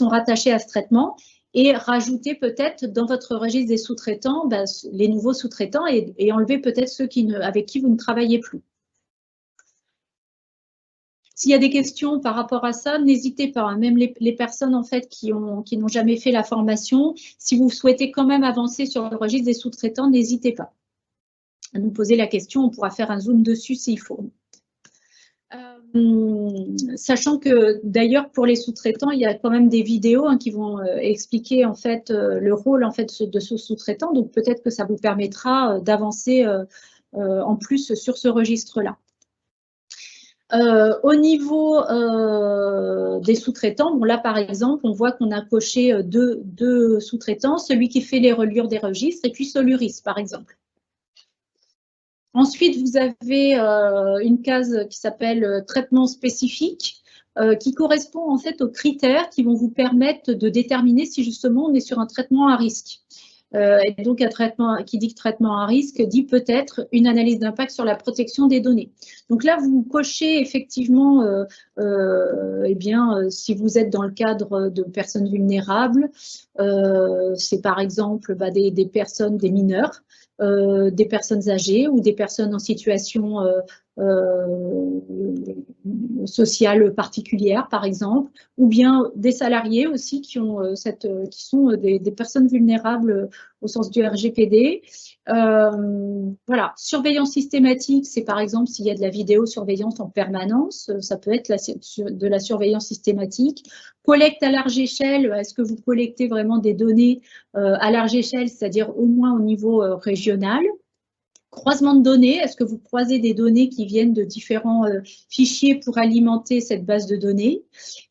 rattachés à ce traitement et rajouter peut-être dans votre registre des sous-traitants les nouveaux sous-traitants et enlever peut-être ceux avec qui vous ne travaillez plus. S'il y a des questions par rapport à ça, n'hésitez pas, hein, même les personnes en fait qui n'ont jamais fait la formation, si vous souhaitez quand même avancer sur le registre des sous-traitants, n'hésitez pas à nous poser la question, on pourra faire un zoom dessus s'il faut. Sachant que d'ailleurs pour les sous-traitants, il y a quand même des vidéos qui vont expliquer en fait le rôle en fait de ce sous-traitant, donc peut-être que ça vous permettra d'avancer en plus sur ce registre-là. Au niveau des sous-traitants, bon là par exemple, on voit qu'on a coché deux sous-traitants, celui qui fait les reliures des registres et puis Soluris par exemple. Ensuite, vous avez une case qui s'appelle traitement spécifique, qui correspond en fait aux critères qui vont vous permettre de déterminer si justement on est sur un traitement à risque. Et donc, un traitement qui dit traitement à risque dit peut-être une analyse d'impact sur la protection des données. Donc là, vous cochez effectivement, eh bien, si vous êtes dans le cadre de personnes vulnérables, c'est par exemple des personnes, des mineurs, des personnes âgées ou des personnes en situation sociale particulière, par exemple, ou bien des salariés aussi qui sont des personnes vulnérables au sens du RGPD. Voilà, surveillance systématique, c'est par exemple s'il y a de la vidéosurveillance en permanence, ça peut être de la surveillance systématique. Collecte à large échelle, est-ce que vous collectez vraiment des données à large échelle, c'est-à-dire au moins au niveau régional? Croisement de données, est-ce que vous croisez des données qui viennent de différents fichiers pour alimenter cette base de données?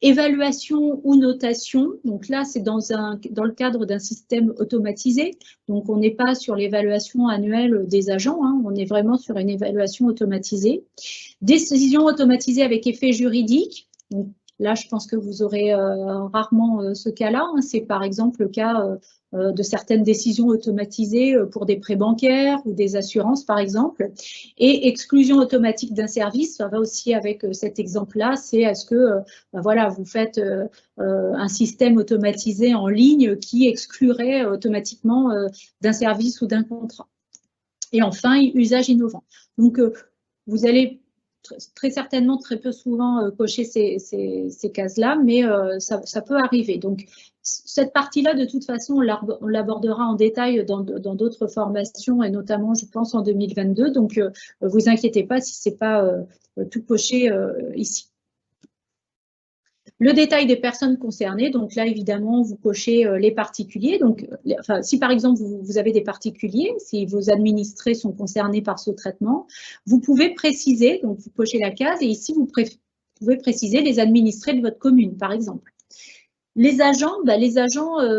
Évaluation ou notation, donc là c'est dans le cadre d'un système automatisé, donc on n'est pas sur l'évaluation annuelle des agents, hein, on est vraiment sur une évaluation automatisée. Décision automatisée avec effet juridique, donc là je pense que vous aurez rarement ce cas-là, hein, c'est par exemple le cas de certaines décisions automatisées pour des prêts bancaires ou des assurances, par exemple. Et exclusion automatique d'un service, ça va aussi avec cet exemple-là, c'est est-ce que voilà, vous faites un système automatisé en ligne qui exclurait automatiquement d'un service ou d'un contrat. Et enfin, usage innovant. Donc, vous allez très certainement, très peu souvent cocher ces cases-là, mais ça peut arriver. Donc, cette partie-là, de toute façon, on l'abordera en détail dans d'autres formations, et notamment, je pense, en 2022. Donc, vous inquiétez pas si ce n'est pas tout coché ici. Le détail des personnes concernées, donc là, évidemment, vous cochez les particuliers. Donc, enfin, si par exemple, vous avez des particuliers, si vos administrés sont concernés par ce traitement, vous pouvez préciser, donc vous cochez la case, et ici, vous pouvez préciser les administrés de votre commune, par exemple. Les agents,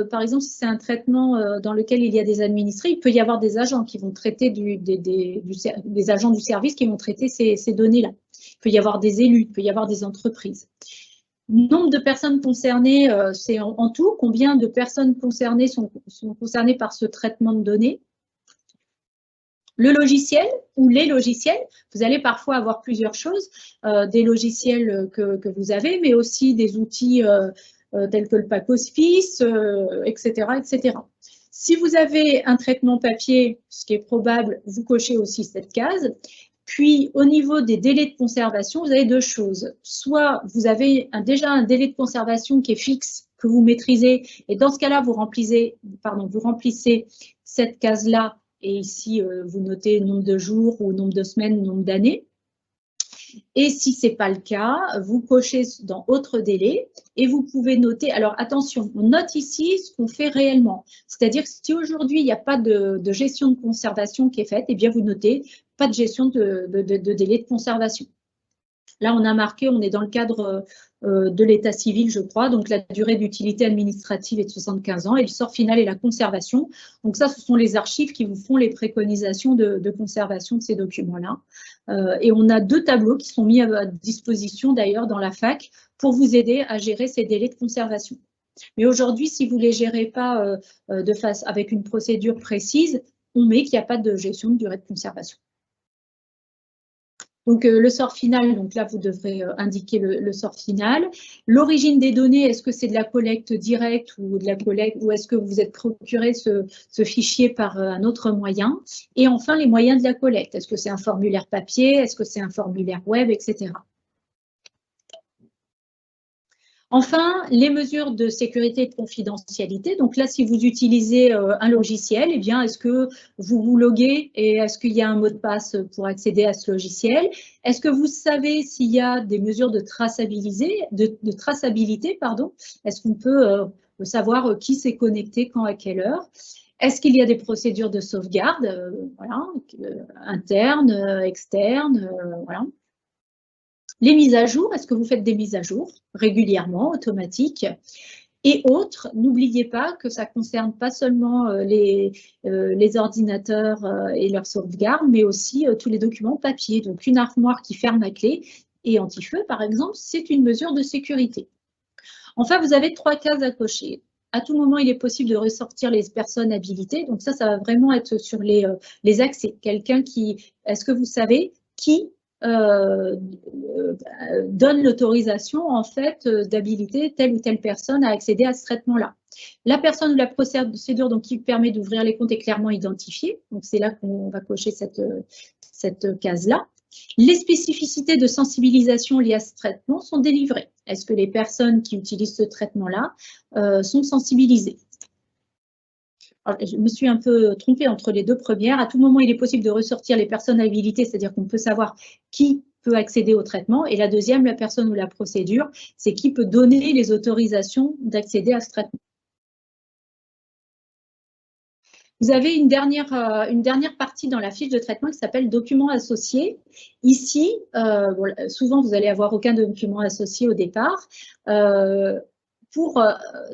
par exemple, si c'est un traitement dans lequel il y a des administrés, il peut y avoir des agents qui vont traiter des agents du service qui vont traiter ces données-là. Il peut y avoir des élus, il peut y avoir des entreprises. Nombre de personnes concernées, c'est en tout. Combien de personnes concernées sont concernées par ce traitement de données? Le logiciel ou les logiciels, vous allez parfois avoir plusieurs choses, des logiciels que vous avez, mais aussi des outils tels que le pack office, etc., etc. Si vous avez un traitement papier, ce qui est probable, vous cochez aussi cette case. Puis, au niveau des délais de conservation, vous avez deux choses. Soit vous avez déjà un délai de conservation qui est fixe, que vous maîtrisez, et dans ce cas-là, vous remplissez cette case-là, et ici, vous notez nombre de jours ou nombre de semaines, nombre d'années. Et si ce n'est pas le cas, vous cochez dans autre délai et vous pouvez noter. Alors attention, on note ici ce qu'on fait réellement. C'est-à-dire que si aujourd'hui il n'y a pas de gestion de conservation qui est faite, eh bien vous notez pas de gestion de délai de conservation. Là, on a marqué, on est dans le cadre de l'état civil, je crois. Donc, la durée d'utilité administrative est de 75 ans et le sort final est la conservation. Donc, ça, ce sont les archives qui vous font les préconisations de conservation de ces documents-là. Et on a deux tableaux qui sont mis à disposition, d'ailleurs, dans la fac pour vous aider à gérer ces délais de conservation. Mais aujourd'hui, si vous ne les gérez pas avec une procédure précise, on met qu'il n'y a pas de gestion de durée de conservation. Donc, le sort final, donc là, vous devrez indiquer le sort final. L'origine des données, est-ce que c'est de la collecte directe ou de la collecte, ou est-ce que vous êtes procuré ce fichier par un autre moyen? Et enfin, les moyens de la collecte. Est-ce que c'est un formulaire papier? Est-ce que c'est un formulaire web, etc. Enfin, les mesures de sécurité et de confidentialité. Donc là, si vous utilisez un logiciel, eh bien, est-ce que vous vous loguez et est-ce qu'il y a un mot de passe pour accéder à ce logiciel? Est-ce que vous savez s'il y a des mesures de traçabilité, Est-ce qu'on peut savoir qui s'est connecté, quand, à quelle heure? Est-ce qu'il y a des procédures de sauvegarde, voilà, internes, externes, voilà. Les mises à jour, est-ce que vous faites des mises à jour régulièrement, automatiques? Et autres, n'oubliez pas que ça ne concerne pas seulement les ordinateurs et leur sauvegarde, mais aussi tous les documents papier. Donc, une armoire qui ferme à clé et anti-feu, par exemple, c'est une mesure de sécurité. Enfin, vous avez 3 cases à cocher. À tout moment, il est possible de ressortir les personnes habilitées. Donc, ça va vraiment être sur les accès. Quelqu'un qui, est-ce que vous savez qui donne l'autorisation en fait d'habiliter telle ou telle personne à accéder à ce traitement-là. La personne ou la procédure donc, qui permet d'ouvrir les comptes est clairement identifiée. Donc, c'est là qu'on va cocher cette case-là. Les spécificités de sensibilisation liées à ce traitement sont délivrées. Est-ce que les personnes qui utilisent ce traitement-là sont sensibilisées? Alors, je me suis un peu trompée entre les deux premières. À tout moment, il est possible de ressortir les personnes habilitées, c'est-à-dire qu'on peut savoir qui peut accéder au traitement. Et la deuxième, la personne ou la procédure, c'est qui peut donner les autorisations d'accéder à ce traitement. Vous avez une dernière partie dans la fiche de traitement qui s'appelle documents associés. Ici, bon, souvent, vous allez avoir aucun document associé au départ.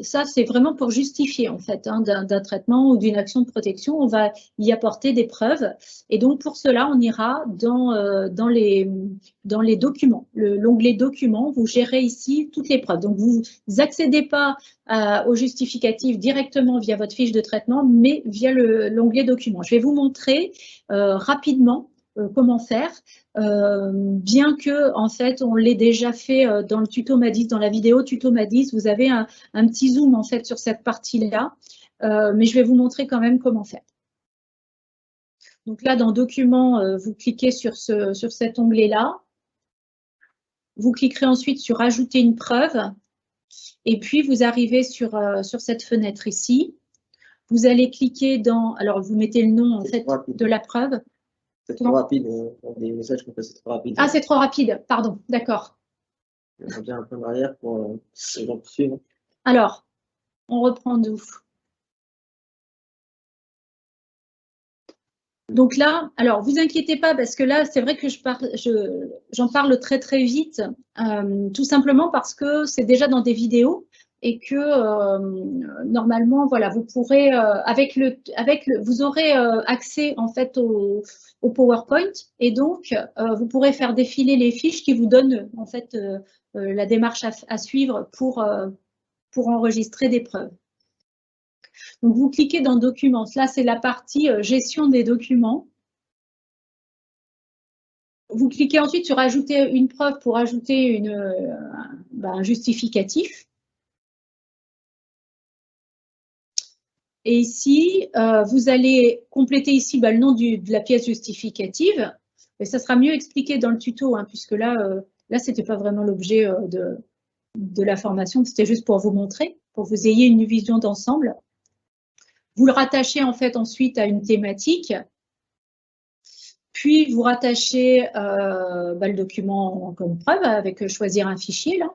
Ça, c'est vraiment pour justifier en fait d'un traitement ou d'une action de protection. On va y apporter des preuves. Et donc, pour cela, on ira dans les documents. L'onglet documents, vous gérez ici toutes les preuves. Donc, vous n'accédez pas au justificatif directement via votre fiche de traitement, mais via l'onglet documents. Je vais vous montrer rapidement comment faire, bien que en fait on l'ait déjà fait dans le tuto Madis, dans la vidéo tuto Madis, vous avez un petit zoom en fait sur cette partie-là, mais je vais vous montrer quand même comment faire. Donc là, dans Documents, vous cliquez sur cet onglet-là. Vous cliquerez ensuite sur Ajouter une preuve. Et puis, vous arrivez sur cette fenêtre ici. Vous allez cliquer dans… Alors, vous mettez le nom en fait de la preuve. C'est trop rapide. Des messages qu'on fait, c'est trop rapide. Ah, c'est trop rapide. Pardon. D'accord. On revient un peu en arrière pour poursuivre. Alors, on reprend d'où? Donc là, alors vous inquiétez pas parce que là, c'est vrai que j'en parle très très vite, tout simplement parce que c'est déjà dans des vidéos et que normalement, voilà, vous pourrez vous aurez accès en fait au PowerPoint et donc vous pourrez faire défiler les fiches qui vous donnent en fait la démarche à suivre pour enregistrer des preuves. Donc, vous cliquez dans Documents. Là, c'est la partie Gestion des documents. Vous cliquez ensuite sur Ajouter une preuve pour ajouter un justificatif. Et ici, vous allez compléter ici le nom de la pièce justificative. Et ça sera mieux expliqué dans le tuto, hein, puisque là, ce n'était pas vraiment l'objet de la formation. C'était juste pour vous montrer, pour que vous ayez une vision d'ensemble. Vous le rattachez en fait ensuite à une thématique, puis vous rattachez le document comme preuve avec choisir un fichier là,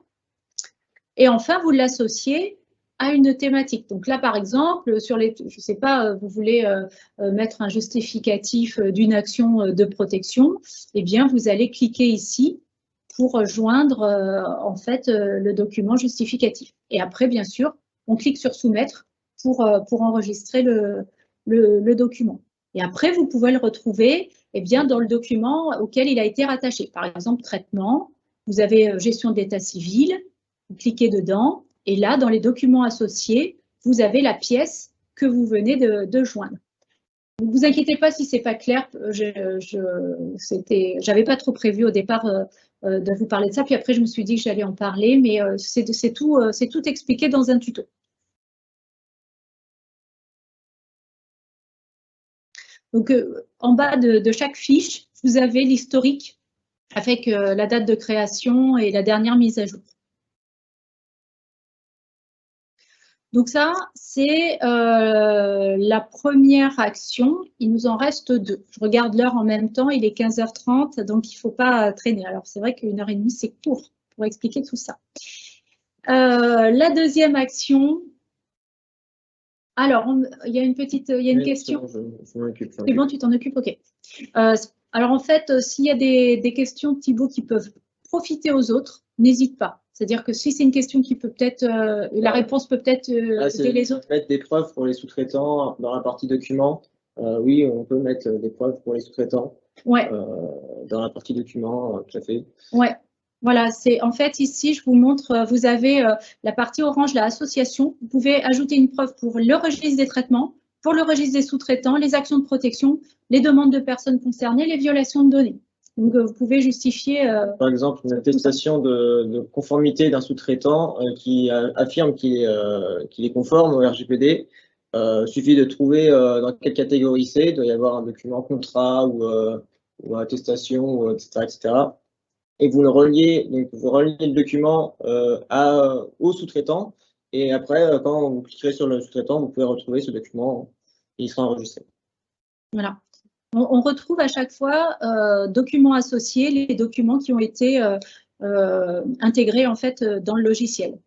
et enfin vous l'associez à une thématique. Donc là par exemple, je ne sais pas, vous voulez mettre un justificatif d'une action de protection, eh bien vous allez cliquer ici pour rejoindre en fait le document justificatif. Et après bien sûr, on clique sur soumettre pour enregistrer le document. Et après, vous pouvez le retrouver dans le document auquel il a été rattaché. Par exemple, traitement, vous avez gestion de l'état civil, vous cliquez dedans, et là, dans les documents associés, vous avez la pièce que vous venez de joindre. Ne vous inquiétez pas si ce n'est pas clair, j'avais pas trop prévu au départ de vous parler de ça, puis après je me suis dit que j'allais en parler, mais c'est tout expliqué dans un tuto. Donc, en bas de chaque fiche, vous avez l'historique avec la date de création et la dernière mise à jour. Donc ça, c'est la première action. Il nous en reste 2. Je regarde l'heure en même temps, il est 15h30, donc il ne faut pas traîner. Alors, c'est vrai qu'1h30, c'est court pour expliquer tout ça. La deuxième action… Alors, il y a une question. Je m'en occupe. C'est bon, tu t'en occupes, ok. Alors, en fait, s'il y a des questions, Thibaut, qui peuvent profiter aux autres, n'hésite pas. C'est-à-dire que si c'est une question qui peut peut-être, la réponse peut peut-être aider les autres. Mettre des preuves pour les sous-traitants dans la partie documents. Oui, on peut mettre des preuves pour les sous-traitants. Ouais. Dans la partie documents, tout à fait. Ouais. Voilà, c'est en fait ici, je vous montre, vous avez la partie orange, la association. Vous pouvez ajouter une preuve pour le registre des traitements, pour le registre des sous-traitants, les actions de protection, les demandes de personnes concernées, les violations de données. Donc, vous pouvez justifier… Par exemple, une attestation de conformité d'un sous-traitant qui affirme qu'il est conforme au RGPD. Suffit de trouver dans quelle catégorie c'est. Il doit y avoir un document contrat ou attestation, ou, etc. Et vous le reliez, donc vous reliez le document au sous-traitant. Et après, quand vous cliquerez sur le sous-traitant, vous pouvez retrouver ce document et il sera enregistré. Voilà. On retrouve à chaque fois documents associés, les documents qui ont été intégrés en fait dans le logiciel.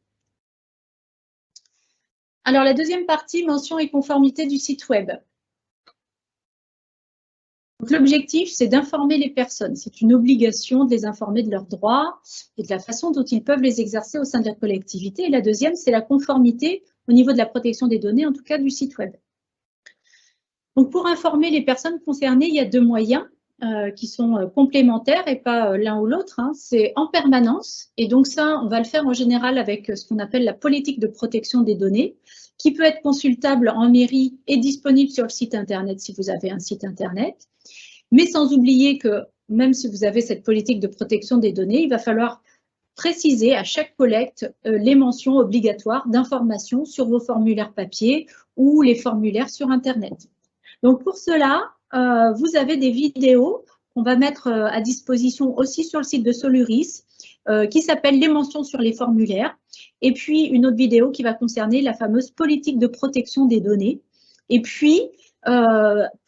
Alors la deuxième partie, mention et conformité du site web. L'objectif, c'est d'informer les personnes. C'est une obligation de les informer de leurs droits et de la façon dont ils peuvent les exercer au sein de la collectivité. Et la deuxième, c'est la conformité au niveau de la protection des données, en tout cas du site web. Donc, pour informer les personnes concernées, il y a deux moyens qui sont complémentaires et pas l'un ou l'autre. Hein. C'est en permanence. Et donc ça, on va le faire en général avec ce qu'on appelle la politique de protection des données, qui peut être consultable en mairie et disponible sur le site Internet si vous avez un site Internet. Mais sans oublier que même si vous avez cette politique de protection des données, il va falloir préciser à chaque collecte les mentions obligatoires d'information sur vos formulaires papier ou les formulaires sur Internet. Donc, pour cela, vous avez des vidéos qu'on va mettre à disposition aussi sur le site de Soluris qui s'appelle « Les mentions sur les formulaires » et puis une autre vidéo qui va concerner la fameuse politique de protection des données. Et puis,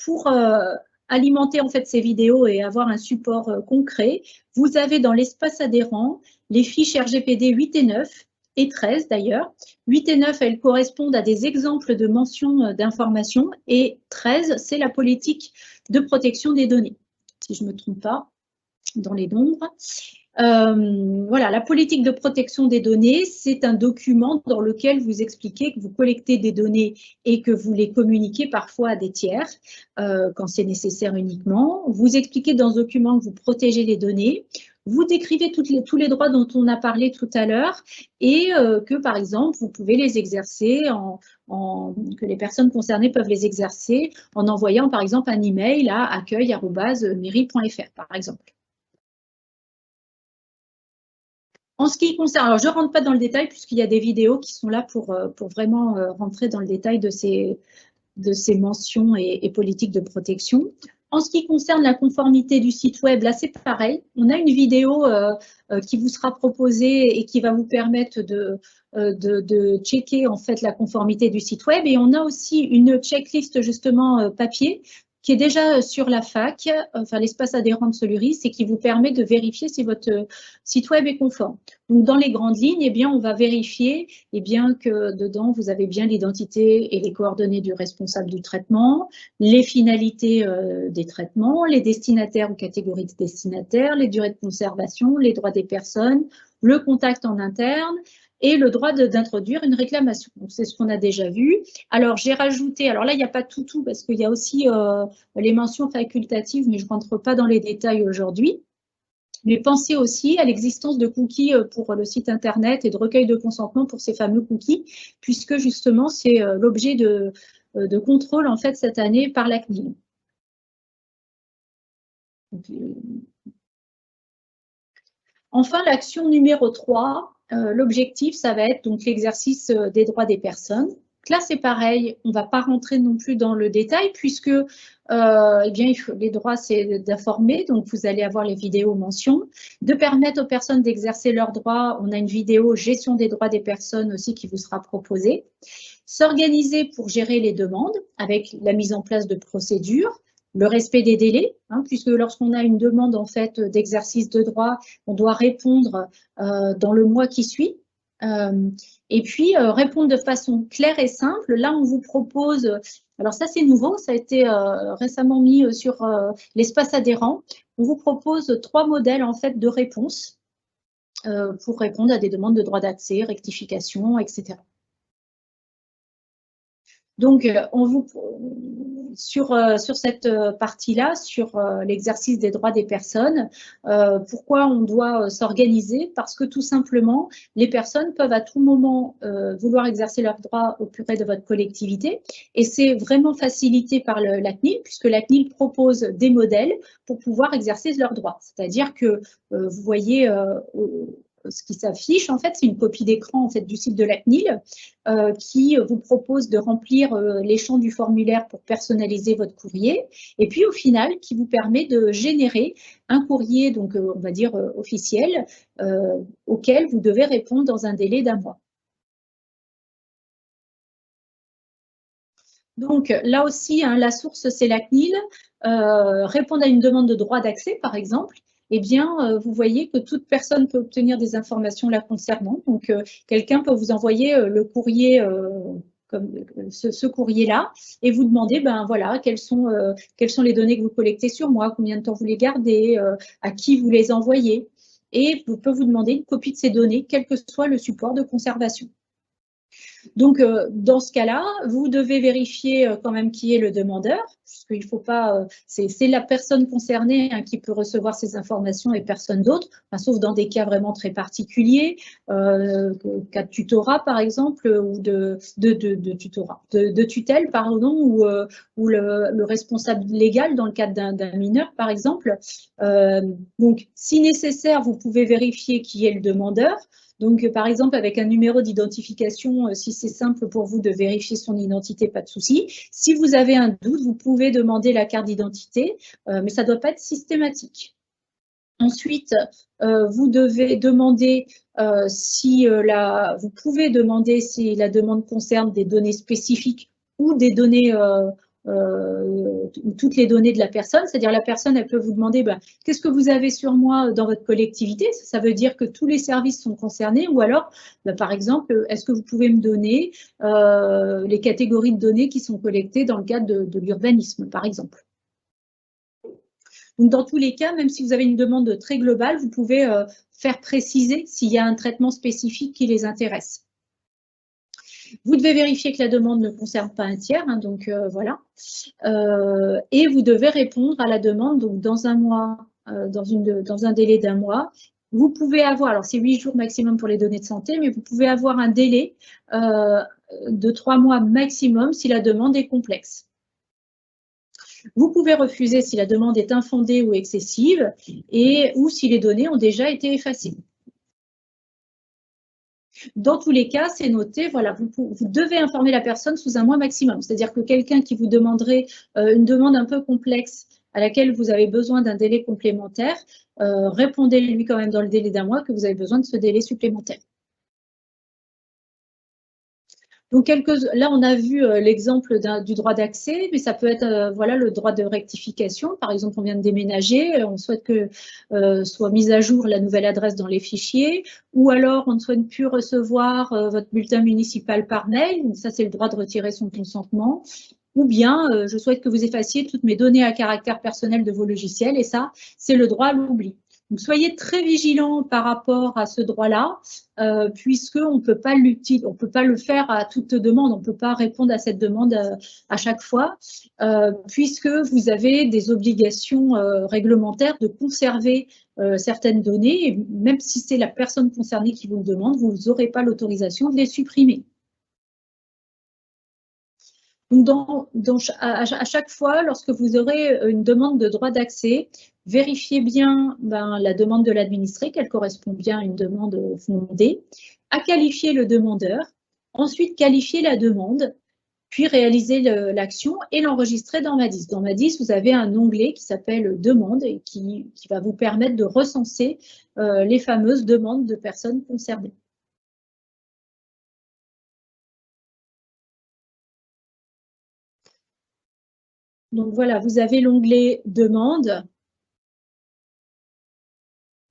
pour alimenter en fait ces vidéos et avoir un support concret, vous avez dans l'espace adhérent les fiches RGPD 8 et 9 et 13 d'ailleurs. 8 et 9, elles correspondent à des exemples de mentions d'information et 13, c'est la politique de protection des données, si je ne me trompe pas, dans les nombres. Voilà, la politique de protection des données, c'est un document dans lequel vous expliquez que vous collectez des données et que vous les communiquez parfois à des tiers, quand c'est nécessaire uniquement. Vous expliquez dans ce document que vous protégez les données. Vous décrivez tous les droits dont on a parlé tout à l'heure et que, par exemple, vous pouvez les exercer, que les personnes concernées peuvent les exercer en envoyant, par exemple, un email à accueil@mairie.fr, par exemple. En ce qui concerne, alors je ne rentre pas dans le détail puisqu'il y a des vidéos qui sont là pour vraiment rentrer dans le détail de ces mentions et politiques de protection. En ce qui concerne la conformité du site web, là c'est pareil. On a une vidéo qui vous sera proposée et qui va vous permettre de checker en fait la conformité du site web. Et on a aussi une checklist justement papier qui est déjà sur la FAQ, enfin l'espace adhérent de Soluris, et qui vous permet de vérifier si votre site web est conforme. Donc, dans les grandes lignes, eh bien, on va vérifier que dedans, vous avez bien l'identité et les coordonnées du responsable du traitement, les finalités des traitements, les destinataires ou catégories de destinataires, les durées de conservation, les droits des personnes, le contact en interne, et le droit d'introduire une réclamation. Donc, c'est ce qu'on a déjà vu. Alors, j'ai rajouté, alors là, il n'y a pas tout parce qu'il y a aussi les mentions facultatives, mais je ne rentre pas dans les détails aujourd'hui. Mais pensez aussi à l'existence de cookies pour le site Internet et de recueil de consentement pour ces fameux cookies, puisque justement, c'est l'objet de contrôle en fait cette année par la CNIL. Enfin, l'action numéro 3, l'objectif, ça va être donc l'exercice des droits des personnes. Là, c'est pareil, on ne va pas rentrer non plus dans le détail puisque eh bien, les droits, c'est d'informer, donc vous allez avoir les vidéos mentions, de permettre aux personnes d'exercer leurs droits. On a une vidéo gestion des droits des personnes aussi qui vous sera proposée. S'organiser pour gérer les demandes avec la mise en place de procédures, le respect des délais, hein, puisque lorsqu'on a une demande en fait d'exercice de droit, on doit répondre dans le mois qui suit. Et puis, répondre de façon claire et simple. Là, on vous propose, alors ça c'est nouveau, ça a été récemment mis sur l'espace adhérent. On vous propose 3 modèles en fait de réponse. pour répondre à des demandes de droit d'accès, rectification, etc. Donc, sur cette partie-là, sur l'exercice des droits des personnes, pourquoi on doit s'organiser? Parce que tout simplement, les personnes peuvent à tout moment vouloir exercer leurs droits auprès de votre collectivité, et c'est vraiment facilité par la CNIL, puisque la CNIL propose des modèles pour pouvoir exercer leurs droits. C'est-à-dire que vous voyez ce qui s'affiche, en fait, c'est une copie d'écran en fait, du site de la CNIL qui vous propose de remplir les champs du formulaire pour personnaliser votre courrier, et puis au final, qui vous permet de générer un courrier, donc on va dire officiel, auquel vous devez répondre dans un délai d'1 mois. Donc là aussi, hein, la source, c'est la CNIL. Répondre à une demande de droit d'accès, par exemple, eh bien, vous voyez que toute personne peut obtenir des informations la concernant. Donc, quelqu'un peut vous envoyer le courrier, comme ce courrier-là, et vous demander, ben voilà, quelles sont les données que vous collectez sur moi, combien de temps vous les gardez, à qui vous les envoyez. Et vous pouvez vous demander une copie de ces données, quel que soit le support de conservation. Donc, dans ce cas-là, vous devez vérifier quand même qui est le demandeur, puisqu'il ne faut pas, c'est la personne concernée hein, qui peut recevoir ces informations et personne d'autre, enfin, sauf dans des cas vraiment très particuliers, cas de tutorat par exemple, ou de tutelle, pardon, ou le responsable légal dans le cadre d'un mineur par exemple. Donc, si nécessaire, vous pouvez vérifier qui est le demandeur. Donc, par exemple, avec un numéro d'identification, si c'est simple pour vous de vérifier son identité, pas de souci. Si vous avez un doute, vous pouvez demander la carte d'identité, mais ça ne doit pas être systématique. Ensuite, vous devez demander vous pouvez demander si la demande concerne des données spécifiques ou des données toutes les données de la personne, c'est-à-dire la personne, elle peut vous demander qu'est-ce que vous avez sur moi dans votre collectivité, ça veut dire que tous les services sont concernés, ou alors, par exemple, est-ce que vous pouvez me donner les catégories de données qui sont collectées dans le cadre de l'urbanisme, par exemple. Donc, dans tous les cas, même si vous avez une demande très globale, vous pouvez faire préciser s'il y a un traitement spécifique qui les intéresse. Vous devez vérifier que la demande ne concerne pas un tiers, hein, donc voilà. Et vous devez répondre à la demande donc dans un mois, dans un délai d'1 mois. Vous pouvez avoir, alors c'est 8 jours maximum pour les données de santé, mais vous pouvez avoir un délai de 3 mois maximum si la demande est complexe. Vous pouvez refuser si la demande est infondée ou excessive ou si les données ont déjà été effacées. Dans tous les cas, c'est noté, voilà, vous devez informer la personne sous 1 mois maximum. C'est-à-dire que quelqu'un qui vous demanderait une demande un peu complexe à laquelle vous avez besoin d'un délai complémentaire, répondez-lui quand même dans le délai d'1 mois que vous avez besoin de ce délai supplémentaire. Donc, là, on a vu l'exemple du droit d'accès, mais ça peut être voilà, le droit de rectification. Par exemple, on vient de déménager, on souhaite que soit mise à jour la nouvelle adresse dans les fichiers, ou alors on ne souhaite plus recevoir votre bulletin municipal par mail. Donc, ça, c'est le droit de retirer son consentement. Ou bien, je souhaite que vous effaciez toutes mes données à caractère personnel de vos logiciels, et ça, c'est le droit à l'oubli. Donc, soyez très vigilants par rapport à ce droit-là, puisqu'on ne peut pas le faire à toute demande, on ne peut pas répondre à cette demande à chaque fois, puisque vous avez des obligations réglementaires de conserver certaines données, et même si c'est la personne concernée qui vous le demande, vous n'aurez pas l'autorisation de les supprimer. Donc, à chaque fois, lorsque vous aurez une demande de droit d'accès, vérifiez bien la demande de l'administré, qu'elle correspond bien à une demande fondée, à qualifier le demandeur, ensuite qualifier la demande, puis réaliser l'action et l'enregistrer dans Madis. Dans Madis, vous avez un onglet qui s'appelle « Demande » et qui va vous permettre de recenser les fameuses demandes de personnes concernées. Donc voilà, vous avez l'onglet « Demande ».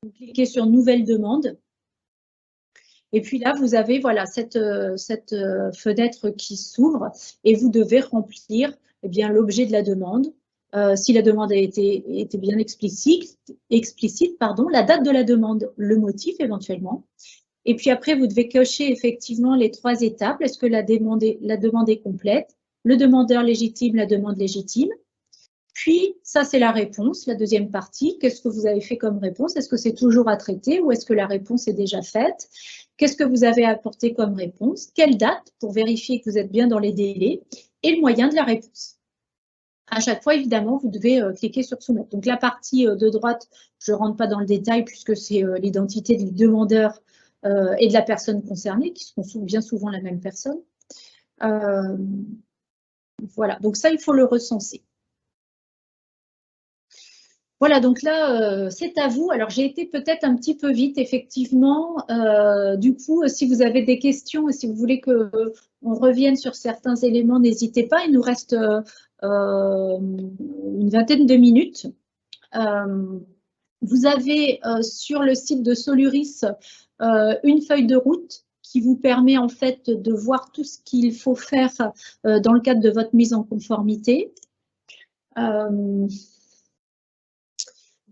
Vous cliquez sur « Nouvelle demande ». Et puis là, vous avez voilà, cette fenêtre qui s'ouvre et vous devez remplir l'objet de la demande, si la demande a été bien explicite, la date de la demande, le motif éventuellement. Et puis après, vous devez cocher effectivement les 3 étapes. Est-ce que la demande est complète? Le demandeur légitime, la demande légitime. Puis, ça, c'est la réponse, la deuxième partie. Qu'est-ce que vous avez fait comme réponse? Est-ce que c'est toujours à traiter ou est-ce que la réponse est déjà faite? Qu'est-ce que vous avez apporté comme réponse? Quelle date pour vérifier que vous êtes bien dans les délais? Et le moyen de la réponse. À chaque fois, évidemment, vous devez cliquer sur soumettre. Donc, la partie de droite, je ne rentre pas dans le détail puisque c'est l'identité du demandeur et de la personne concernée, qui sont bien souvent la même personne. Voilà, donc ça, il faut le recenser. Voilà, donc là, c'est à vous. Alors, j'ai été peut-être un petit peu vite, effectivement. Du coup, si vous avez des questions et si vous voulez qu'on revienne sur certains éléments, n'hésitez pas. Il nous reste une vingtaine de minutes. Vous avez sur le site de Soluris une feuille de route qui vous permet en fait de voir tout ce qu'il faut faire dans le cadre de votre mise en conformité.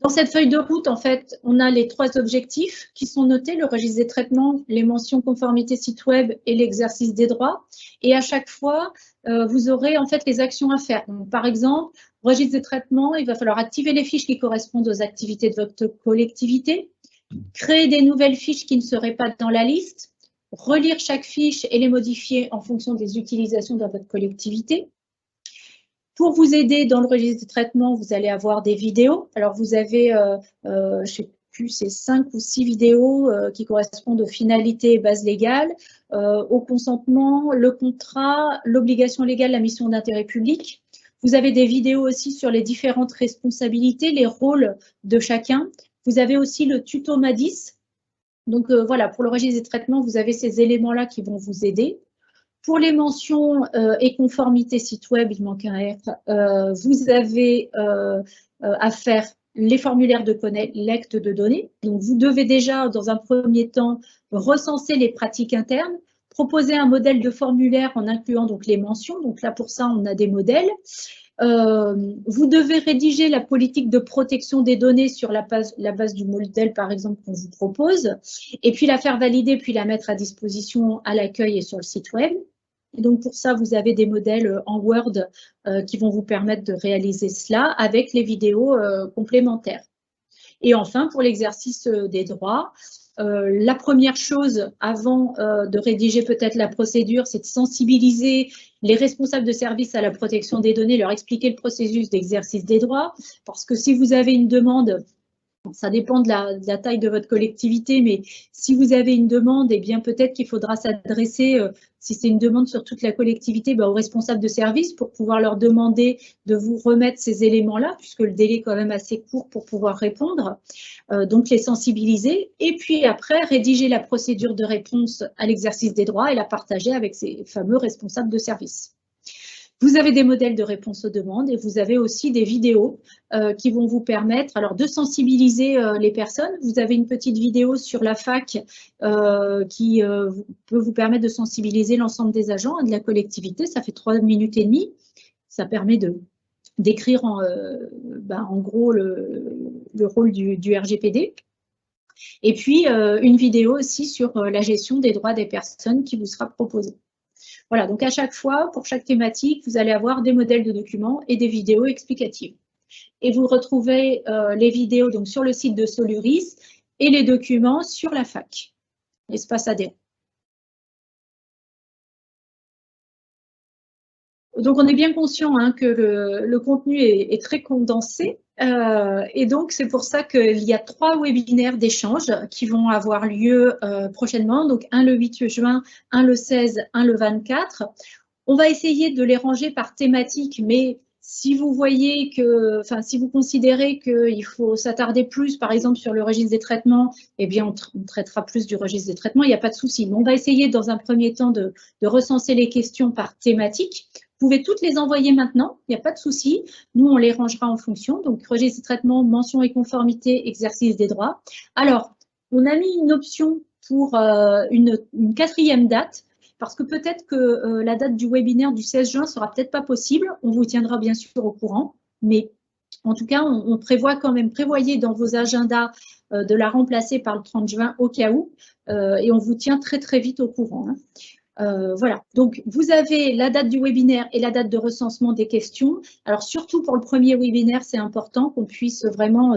Dans cette feuille de route, en fait, on a les 3 objectifs qui sont notés, le registre des traitements, les mentions conformité site web et l'exercice des droits. Et à chaque fois, vous aurez en fait les actions à faire. Donc, par exemple, registre des traitements, il va falloir activer les fiches qui correspondent aux activités de votre collectivité, créer des nouvelles fiches qui ne seraient pas dans la liste, relire chaque fiche et les modifier en fonction des utilisations dans votre collectivité. Pour vous aider dans le registre de traitement, vous allez avoir des vidéos. Alors, vous avez, je ne sais plus, c'est 5 ou 6 vidéos qui correspondent aux finalités et bases légales, au consentement, le contrat, l'obligation légale, la mission d'intérêt public. Vous avez des vidéos aussi sur les différentes responsabilités, les rôles de chacun. Vous avez aussi le tuto MADIS. Donc, voilà, pour le registre des traitements, vous avez ces éléments-là qui vont vous aider. Pour les mentions et conformité site web, il manque un R, vous avez à faire les formulaires de collecte de données. Donc, vous devez déjà, dans un premier temps, recenser les pratiques internes, proposer un modèle de formulaire en incluant donc les mentions. Donc là, pour ça, on a des modèles. Vous devez rédiger la politique de protection des données sur la base du modèle, par exemple, qu'on vous propose, et puis la faire valider, puis la mettre à disposition à l'accueil et sur le site web. Et donc, pour ça, vous avez des modèles en Word qui vont vous permettre de réaliser cela avec les vidéos complémentaires. Et enfin, pour l'exercice des droits, la première chose avant de rédiger peut-être la procédure, c'est de sensibiliser les responsables de service à la protection des données, leur expliquer le processus d'exercice des droits, parce que si vous avez une demande, ça dépend de la taille de votre collectivité, mais si vous avez une demande, eh bien peut-être qu'il faudra s'adresser, si c'est une demande sur toute la collectivité, aux responsables de service pour pouvoir leur demander de vous remettre ces éléments-là, puisque le délai est quand même assez court pour pouvoir répondre. Donc les sensibiliser et puis après rédiger la procédure de réponse à l'exercice des droits et la partager avec ces fameux responsables de service. Vous avez des modèles de réponse aux demandes et vous avez aussi des vidéos qui vont vous permettre alors, de sensibiliser les personnes. Vous avez une petite vidéo sur la fac qui peut vous permettre de sensibiliser l'ensemble des agents de la collectivité. Ça fait 3 minutes et demie. Ça permet d'écrire en gros le rôle du RGPD. Et puis, une vidéo aussi sur la gestion des droits des personnes qui vous sera proposée. Voilà, donc à chaque fois, pour chaque thématique, vous allez avoir des modèles de documents et des vidéos explicatives. Et vous retrouvez les vidéos donc, sur le site de Soluris et les documents sur la fac, l'espace adhérent. Donc, on est bien conscient que le contenu est très condensé. Et donc, c'est pour ça qu'il y a 3 webinaires d'échange qui vont avoir lieu prochainement. Donc, un le 8 juin, un le 16, un le 24. On va essayer de les ranger par thématique, mais si vous voyez que, si vous considérez qu'il faut s'attarder plus, par exemple, sur le registre des traitements, eh bien, on traitera plus du registre des traitements, il n'y a pas de souci. Mais on va essayer, dans un premier temps, de recenser les questions par thématique. Vous pouvez toutes les envoyer maintenant, il n'y a pas de souci. Nous, on les rangera en fonction. Donc, registre des traitements, mention et conformité, exercice des droits. Alors, on a mis une option pour une 4e date, parce que peut-être que la date du webinaire du 16 juin ne sera peut-être pas possible. On vous tiendra bien sûr au courant. Mais en tout cas, on prévoit quand même, prévoyez dans vos agendas de la remplacer par le 30 juin au cas où, et on vous tient très très vite au courant. Voilà, donc vous avez la date du webinaire et la date de recensement des questions. Alors surtout pour le premier webinaire, c'est important qu'on puisse vraiment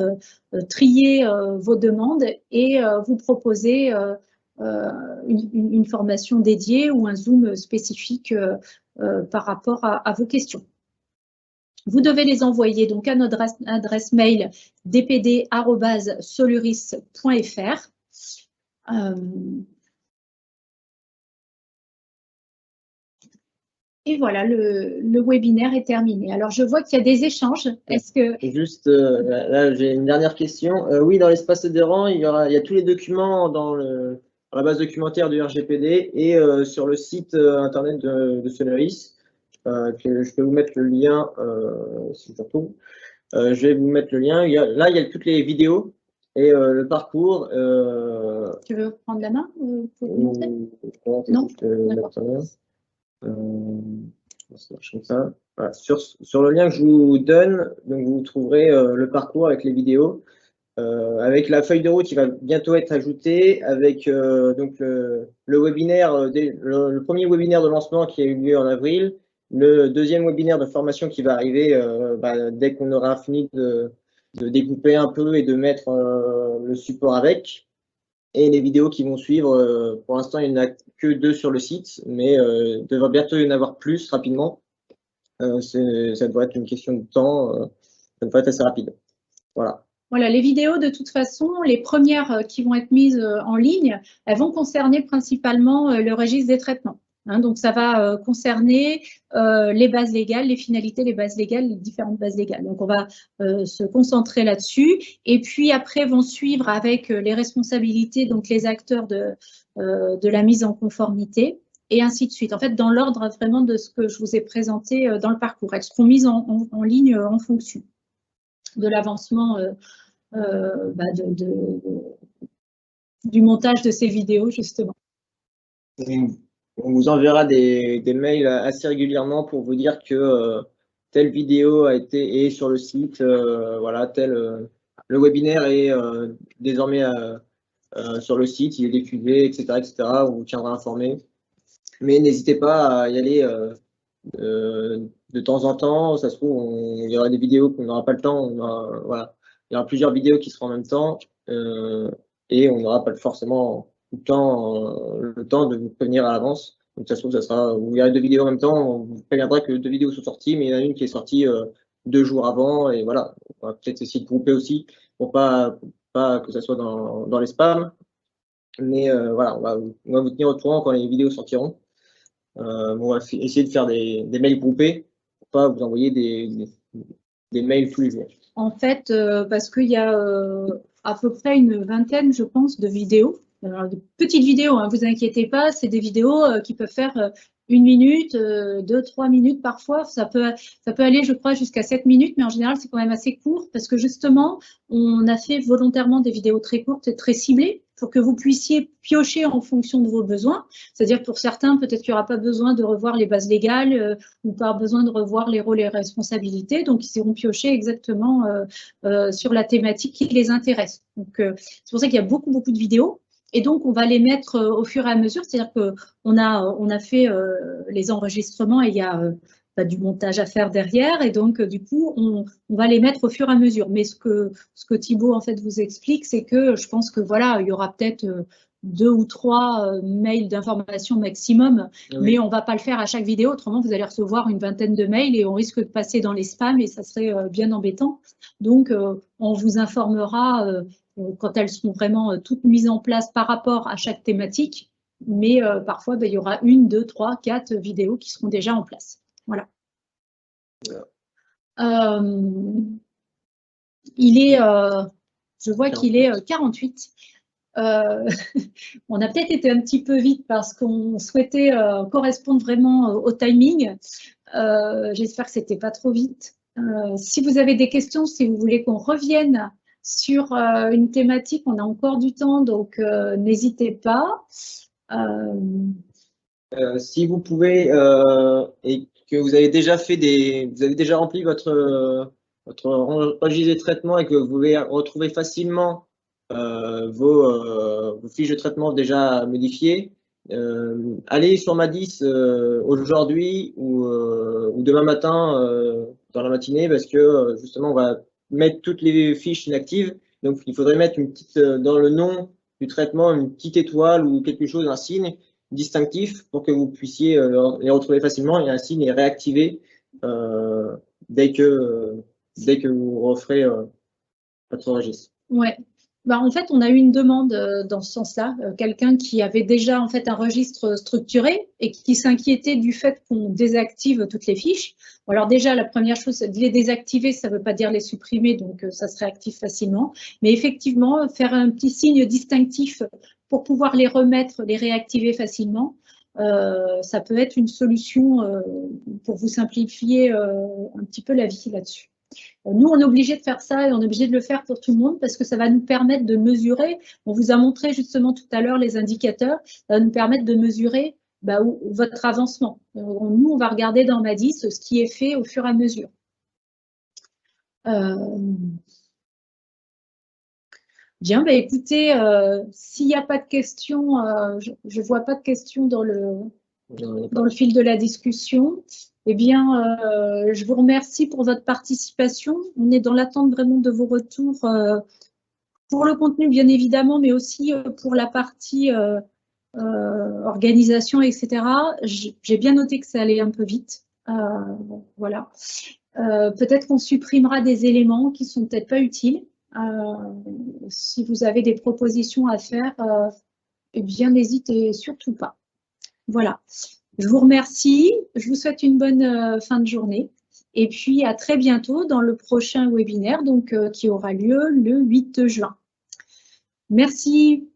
trier vos demandes et vous proposer une formation dédiée ou un Zoom spécifique par rapport à vos questions. Vous devez les envoyer donc à notre adresse mail dpd@soluris.fr. Et voilà, le webinaire est terminé. Alors, je vois qu'il y a des échanges. Est-ce que… Juste, là, j'ai une dernière question. Oui, dans l'espace adhérent, il y a tous les documents dans la base documentaire du RGPD et sur le site internet de Solaris. Je peux vous mettre le lien, si je retrouve. Je vais vous mettre le lien. Là, il y a toutes les vidéos et le parcours. Tu veux prendre la main pour montrer? Non, ça marche comme ça. Voilà. Sur le lien que je vous donne, donc vous trouverez le parcours avec les vidéos, avec la feuille de route qui va bientôt être ajoutée, avec donc le webinaire, le premier webinaire de lancement qui a eu lieu en avril, le deuxième webinaire de formation qui va arriver dès qu'on aura fini de découper un peu et de mettre le support avec. Et les vidéos qui vont suivre, pour l'instant, il n'y en a que 2 sur le site, mais il devrait bientôt y en avoir plus rapidement. Ça devrait être une question de temps, ça devrait être assez rapide. Voilà. Voilà, les vidéos, de toute façon, les premières qui vont être mises en ligne, elles vont concerner principalement le registre des traitements. Hein, donc, ça va concerner les bases légales, les finalités, les bases légales, les différentes bases légales. Donc, on va se concentrer là-dessus. Et puis, après, vont suivre avec les responsabilités, donc les acteurs de la mise en conformité, et ainsi de suite. En fait, dans l'ordre vraiment de ce que je vous ai présenté dans le parcours. Elles seront mises en ligne en fonction de l'avancement du montage de ces vidéos, justement. On vous enverra des mails assez régulièrement pour vous dire que telle vidéo est sur le site, voilà, le webinaire est désormais sur le site, il est diffusé, etc., etc. On vous tiendra informé. Mais n'hésitez pas à y aller de temps en temps. Ça se trouve, il y aura des vidéos qu'on n'aura pas le temps. Voilà. Il y aura plusieurs vidéos qui seront en même temps et on n'aura pas forcément le temps de vous prévenir à l'avance. Donc ça se trouve, vous verrez 2 vidéos en même temps. On vous préviendra que 2 vidéos sont sorties, mais il y en a une qui est sortie 2 jours avant. Et voilà, on va peut-être essayer de grouper aussi pour pas que ça soit dans les spams. Mais voilà, on va vous tenir au courant quand les vidéos sortiront. On va essayer de faire des mails groupés pour pas vous envoyer des mails tous les jours. En fait, parce qu'il y a à peu près une vingtaine, je pense, de vidéos. Alors, de petites vidéos, hein, vous inquiétez pas, c'est des vidéos qui peuvent faire 1 minute, 2-3 minutes parfois. Ça peut aller, je crois, jusqu'à 7 minutes, mais en général, c'est quand même assez court parce que justement, on a fait volontairement des vidéos très courtes et très ciblées pour que vous puissiez piocher en fonction de vos besoins. C'est-à-dire pour certains, peut-être qu'il n'y aura pas besoin de revoir les bases légales ou pas besoin de revoir les rôles et responsabilités. Donc, ils iront piocher exactement sur la thématique qui les intéresse. Donc, c'est pour ça qu'il y a beaucoup, beaucoup de vidéos. Et donc, on va les mettre au fur et à mesure. C'est-à-dire qu'on a fait les enregistrements et il y a du montage à faire derrière. Et donc, du coup, on va les mettre au fur et à mesure. Mais ce que Thibaut, en fait, vous explique, c'est que je pense que voilà, il y aura peut-être 2 ou 3 mails d'information maximum, oui. Mais on ne va pas le faire à chaque vidéo. Autrement, vous allez recevoir une vingtaine de mails et on risque de passer dans les spams et ça serait bien embêtant. Donc, on vous informera quand elles seront vraiment toutes mises en place par rapport à chaque thématique. Mais parfois, il y aura 1, 2, 3, 4 vidéos qui seront déjà en place. Voilà. Je vois qu'il est 48. On a peut-être été un petit peu vite parce qu'on souhaitait correspondre vraiment au timing. J'espère que c'était pas trop vite. Si vous avez des questions, si vous voulez qu'on revienne sur une thématique, on a encore du temps, donc n'hésitez pas. Si vous pouvez et que vous avez déjà rempli votre votre registre de traitement et que vous pouvez retrouver facilement vos fiches de traitement déjà modifiées, allez sur Madis aujourd'hui ou demain matin dans la matinée, parce que justement on va mettre toutes les fiches inactives. Donc il faudrait mettre une petite dans le nom du traitement une petite étoile ou quelque chose, un signe distinctif pour que vous puissiez les retrouver facilement, et un signe est réactivé dès que vous referez votre registre. Ouais. Bah, en fait, on a eu une demande dans ce sens-là, quelqu'un qui avait déjà en fait un registre structuré et qui s'inquiétait du fait qu'on désactive toutes les fiches. Bon, alors déjà, la première chose, les désactiver, ça ne veut pas dire les supprimer, donc ça se réactive facilement. Mais effectivement, faire un petit signe distinctif pour pouvoir les remettre, les réactiver facilement, ça peut être une solution pour vous simplifier un petit peu la vie là-dessus. Nous, on est obligé de faire ça et on est obligé de le faire pour tout le monde parce que ça va nous permettre de mesurer. On vous a montré justement tout à l'heure les indicateurs. Ça va nous permettre de mesurer votre avancement. Nous, on va regarder dans Madis ce qui est fait au fur et à mesure. Bien, bah écoutez, s'il n'y a pas de questions, je ne vois pas de questions dans le fil de la discussion. Eh bien, je vous remercie pour votre participation. On est dans l'attente vraiment de vos retours pour le contenu, bien évidemment, mais aussi pour la partie organisation, etc. J'ai bien noté que ça allait un peu vite. Voilà. Peut-être qu'on supprimera des éléments qui ne sont peut-être pas utiles. Si vous avez des propositions à faire, eh bien, n'hésitez surtout pas. Voilà. Je vous remercie. Je vous souhaite une bonne fin de journée. Et puis, à très bientôt dans le prochain webinaire donc, qui aura lieu le 8 juin. Merci.